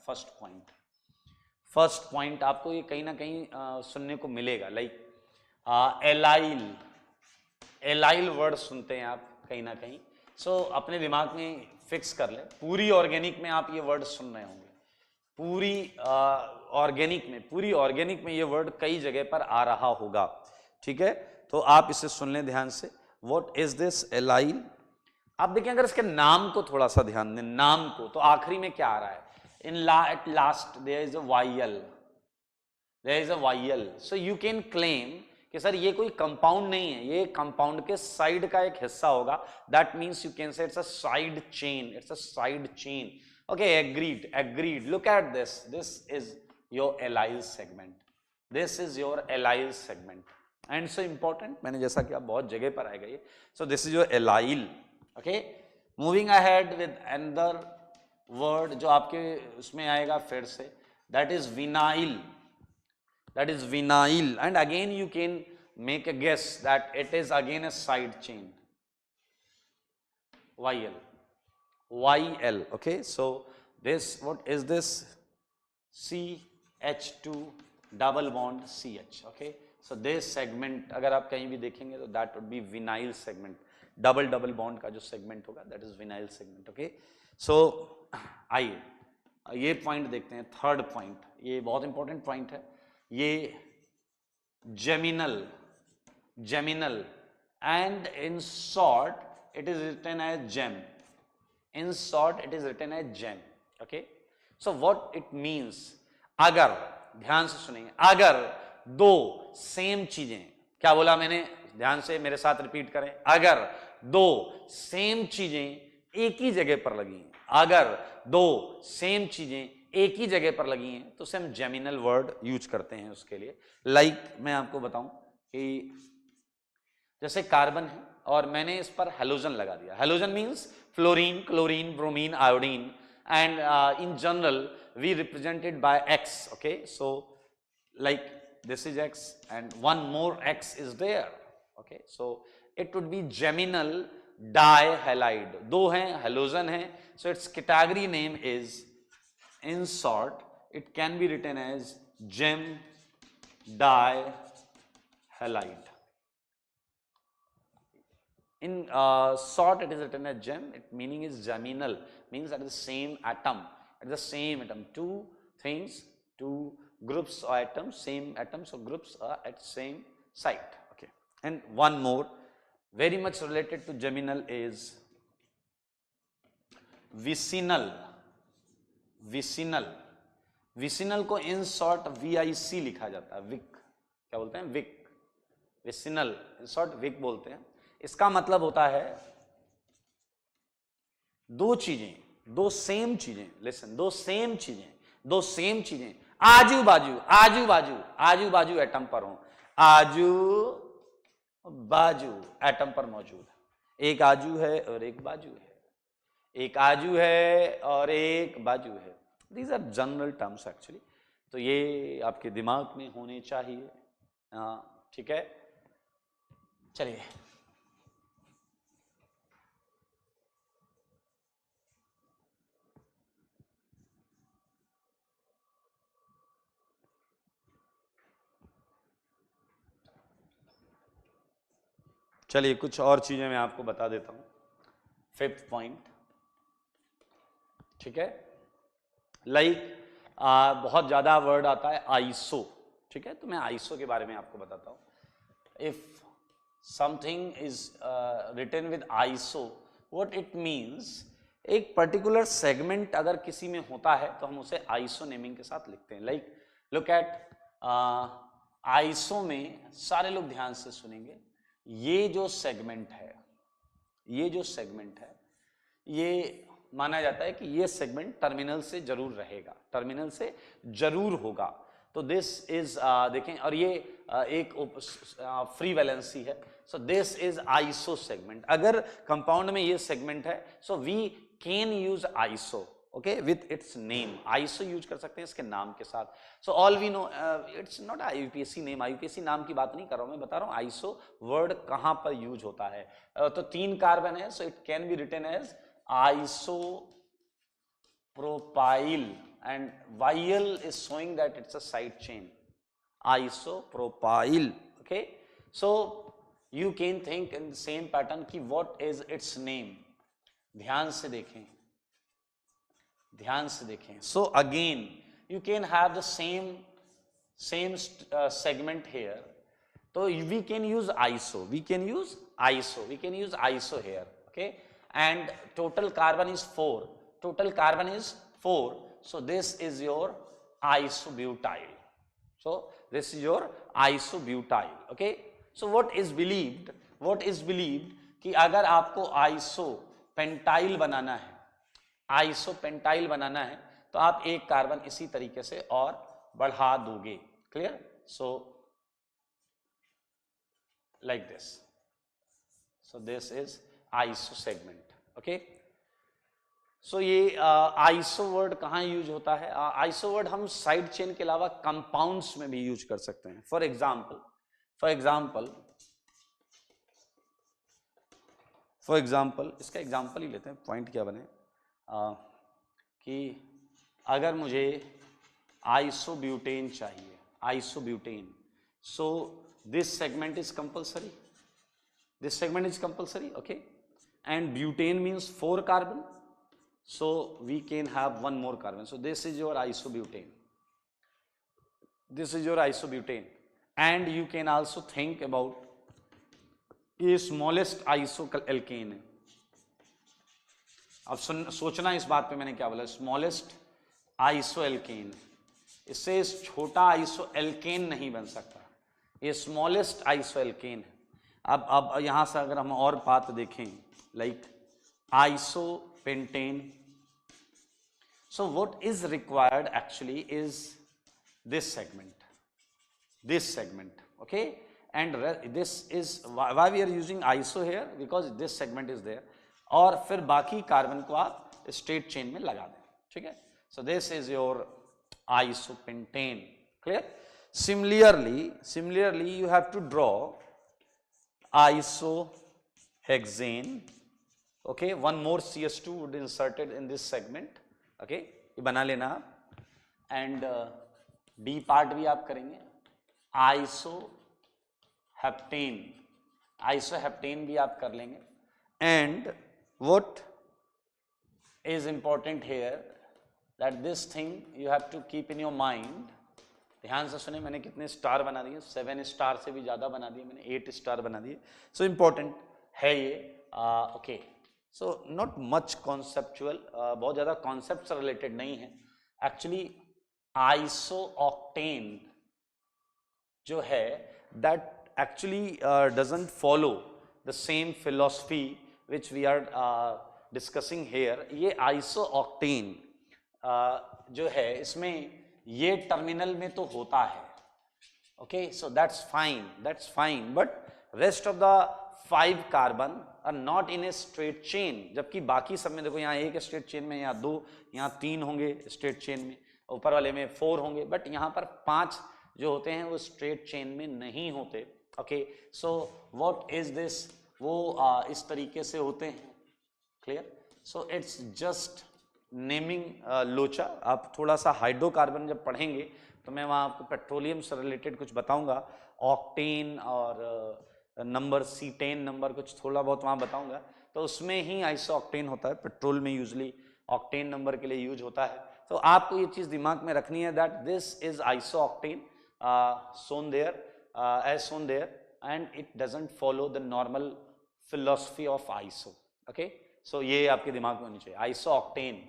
फर्स्ट पॉइंट आपको ये कहीं ना कहीं सुनने को मिलेगा, लाइक एलाइल वर्ड सुनते हैं आप कहीं ना कहीं। सो अपने दिमाग में फिक्स कर ले, पूरी ऑर्गेनिक में आप ये वर्ड सुन रहे होंगे, पूरी ऑर्गेनिक में ये वर्ड कई जगह पर आ रहा होगा, ठीक है। तो आप इसे सुन लें ध्यान से। What is this allyl? आप देखें, अगर इसके नाम को थोड़ा सा ध्यान दें, नाम को, तो आखिरी में क्या आ रहा है? At last there is a vial, so you can claim कि सर ये कोई कंपाउंड नहीं है, ये कंपाउंड के साइड का एक हिस्सा होगा। That means you can say it's a side chain, okay, agreed. Look at this is your allyl segment, and so important, मैंने जैसा कि आप बहुत जगह पर आएगा ये। so this is your allyl, okay। moving ahead with another word जो आपके उसमें आएगा फिर से, that is vinyl, and again you can make a guess that it is again a side chain, YL, okay। so this, what is this? CH2 double bond CH, okay। so this segment अगर आप कहीं भी देखेंगे तो that would be vinyl segment, double bond का जो segment होगा that is vinyl segment, okay। so आइए ये पॉइंट देखते हैं। थर्ड पॉइंट, ये बहुत इंपॉर्टेंट पॉइंट है, ये geminal, and in short it is written as gem, okay। so what it means, अगर, ध्यान से सुनिए, अगर दो सेम चीजें, क्या बोला मैंने, ध्यान से मेरे साथ रिपीट करें, अगर दो सेम चीजें एक ही जगह पर लगी हैं, एक ही जगह पर लगी हैं तो उसे हम जेमिनल वर्ड यूज करते हैं उसके लिए। लाइक मैं आपको बताऊं कि जैसे कार्बन है और मैंने इस पर हेलोजन लगा दिया, halogen means fluorine, chlorine, bromine, iodine, and in general we represented by X, okay। so like this is X and one more X is there, okay। so it would be geminal डाइहैलाइड, दो हैं, halogen है, so it's category name is, in short it can be written as gem dihalide. In short it is written as gem. Its meaning is geminal, means that the same atom, two things, two groups or atoms, same atoms or groups are at same site. Okay, and one more very much related to geminal is vicinal. Vicinal को in short VIC लिखा जाता है, Wick, क्या बोलते हैं, vic, vicinal, in short vic बोलते हैं। इसका मतलब होता है दो चीजें, दो सेम चीजें, लिसन, दो सेम चीजें आजू बाजू एटम पर हो, आजू बाजू एटम पर मौजूद है। एक आजू है और एक बाजू है, एक आजू है और एक बाजू है। These are general terms actually, तो ये आपके दिमाग में होने चाहिए। ठीक है, चलिए कुछ और चीजें मैं आपको बता देता हूं। 5th पॉइंट, ठीक है, बहुत ज्यादा वर्ड आता है आइसो, ठीक है, तो मैं आइसो के बारे में आपको बताता हूं। If something is written with iso, what it means, एक पर्टिकुलर सेगमेंट अगर किसी में होता है तो हम उसे आइसो नेमिंग के साथ लिखते हैं। लाइक लुक एट आइसो में, सारे लोग ध्यान से सुनेंगे, ये जो सेगमेंट है, ये माना जाता है कि ये सेगमेंट टर्मिनल से जरूर रहेगा, टर्मिनल से जरूर होगा। तो दिस इज देखें, और ये एक फ्री वैलेंसी है, so this is iso segment. अगर कंपाउंड में ये सेगमेंट है, so we can use iso, okay, with its name. Iso use कर सकते हैं इसके नाम के साथ। So all we know, it's not IUPAC name, IUPAC नाम की बात नहीं कर रहा हूं मैं, बता रहा हूं आइसो वर्ड कहां पर यूज होता है। तो 3 कार्बन है, so it can be written as isopropyl, and YL is showing that it's a side chain, isopropyl. Okay, so you can think in the same pattern कि what is its name. ध्यान से देखें, so again you can have the same segment here, so we can use iso here, okay, and total carbon is 4, so this is your isobutyl, okay. So what is believed कि अगर आपको isopentyl बनाना है तो आप एक carbon इसी तरीके से और बढ़ा दोगे, clear. So like this, so this is iso segment, okay. So ये आइसो वर्ड कहां यूज होता है? आइसो वर्ड हम साइड चेन के अलावा कंपाउंड्स में भी यूज कर सकते हैं। फॉर एग्जाम्पल इसका एग्जाम्पल ही लेते हैं, पॉइंट क्या बने कि अगर मुझे आइसोब्यूटेन चाहिए, so this segment is compulsory, okay, and butane means 4 carbon, so we can have one more carbon, so this is your isobutane, and you can also think about ये स्मॉलेस्ट आइसो एल्केन है। अब सोचना इस बात पे मैंने क्या बोला, स्मॉलेस्ट आइसो एल्केन, इससे छोटा आइसो एल्केन नहीं बन सकता, ये स्मॉलेस्ट आइसो एल्केन है। अब यहां से अगर हम और बात देखें, like isopentane, so what is required actually is this segment, okay, and this is why we are using iso here, because this segment is there, और फिर बाकी कार्बन को आप स्ट्रेट चेन में लगा दें, ठीक है। So this is your isopentane, clear. Similarly you have to draw isohexane okay, one more CS2 would inserted in this segment, okay, ये बना लेना आप। एंड डी पार्ट भी आप करेंगे, आइसोहेप्टेन भी आप कर लेंगे। And what is important here that this thing you have to keep in your mind. ध्यान से सुने, मैंने कितने स्टार बना दिए, 7 स्टार से भी ज़्यादा बना दिए मैंने, 8 स्टार बना दिए। सो इम्पॉर्टेंट है ये, okay. So not much conceptual, बहुत ज़्यादा कॉन्सेप्ट से रिलेटेड नहीं है एक्चुअली। आइसोऑक्टेन जो है that actually doesn't follow the same philosophy which we are discussing here. ये आइसोऑक्टेन जो है इसमें ये टर्मिनल में तो होता है, okay, so that's fine, but rest of the 5 carbon are not in a straight chain. जबकि बाकी सब में देखो, यहाँ एक स्ट्रेट चेन में, यहाँ 2, यहाँ 3 होंगे स्ट्रेट चेन में, ऊपर वाले में 4 होंगे, बट यहाँ पर 5 जो होते हैं वो स्ट्रेट चेन में नहीं होते, okay. So what is this, वो इस तरीके से होते हैं, clear. So it's just naming लोचा। आप थोड़ा सा हाइड्रोकार्बन जब पढ़ेंगे तो मैं वहाँ आपको पेट्रोलियम से रिलेटेड कुछ बताऊंगा, ऑक्टेन और नंबर C10 नंबर कुछ थोड़ा बहुत वहाँ बताऊंगा, तो उसमें ही आइसोऑक्टेन होता है। पेट्रोल में यूजली ऑक्टेन नंबर के लिए यूज होता है। तो आपको ये चीज़ दिमाग में रखनी है that this is isooctane shown there, as shown there, and it doesn't follow the normal philosophy of iso, okay। so ये आपके दिमाग में होनी चाहिए। आइसोऑक्टेन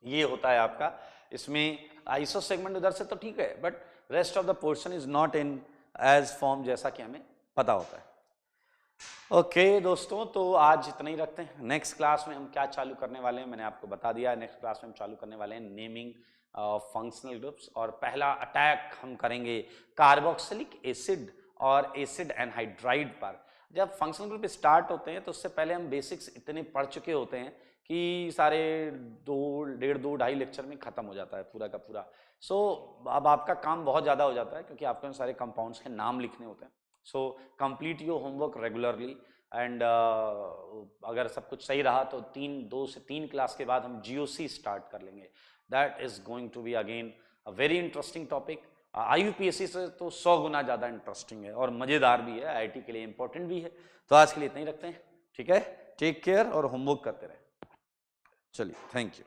ये होता है आपका, इसमें आइसो सेगमेंट उधर से तो ठीक है, but rest of the portion is not in as form, जैसा कि हमें पता होता है। ओके दोस्तों, तो आज इतना ही रखते हैं। नेक्स्ट क्लास में हम क्या चालू करने वाले हैं मैंने आपको बता दिया है। नेक्स्ट क्लास में हम चालू करने वाले हैं नेमिंग फंक्शनल ग्रुप्स, और पहला अटैक हम करेंगे कार्बोक्सिलिक एसिड और एसिड एनहाइड्राइड पर। जब फंक्शनल ग्रुप स्टार्ट होते हैं तो उससे पहले हम बेसिक्स इतने पढ़ चुके होते हैं कि सारे 2.5 लेक्चर में खत्म हो जाता है पूरा का पूरा। सो अब आपका काम बहुत ज़्यादा हो जाता है क्योंकि आपको सारे कंपाउंड्स के नाम लिखने होते हैं। So complete your homework regularly, and अगर सब कुछ सही रहा तो 2 से 3 क्लास के बाद हम GOC स्टार्ट कर लेंगे। That is going to be again a very interesting topic. IUPAC से तो 100 गुना ज़्यादा इंटरेस्टिंग है और मज़ेदार भी है, IIT के लिए इंपॉर्टेंट भी है। तो आज के लिए इतना ही रखते हैं, ठीक है। टेक केयर और होमवर्क करते रहे। चलिए, थैंक यू।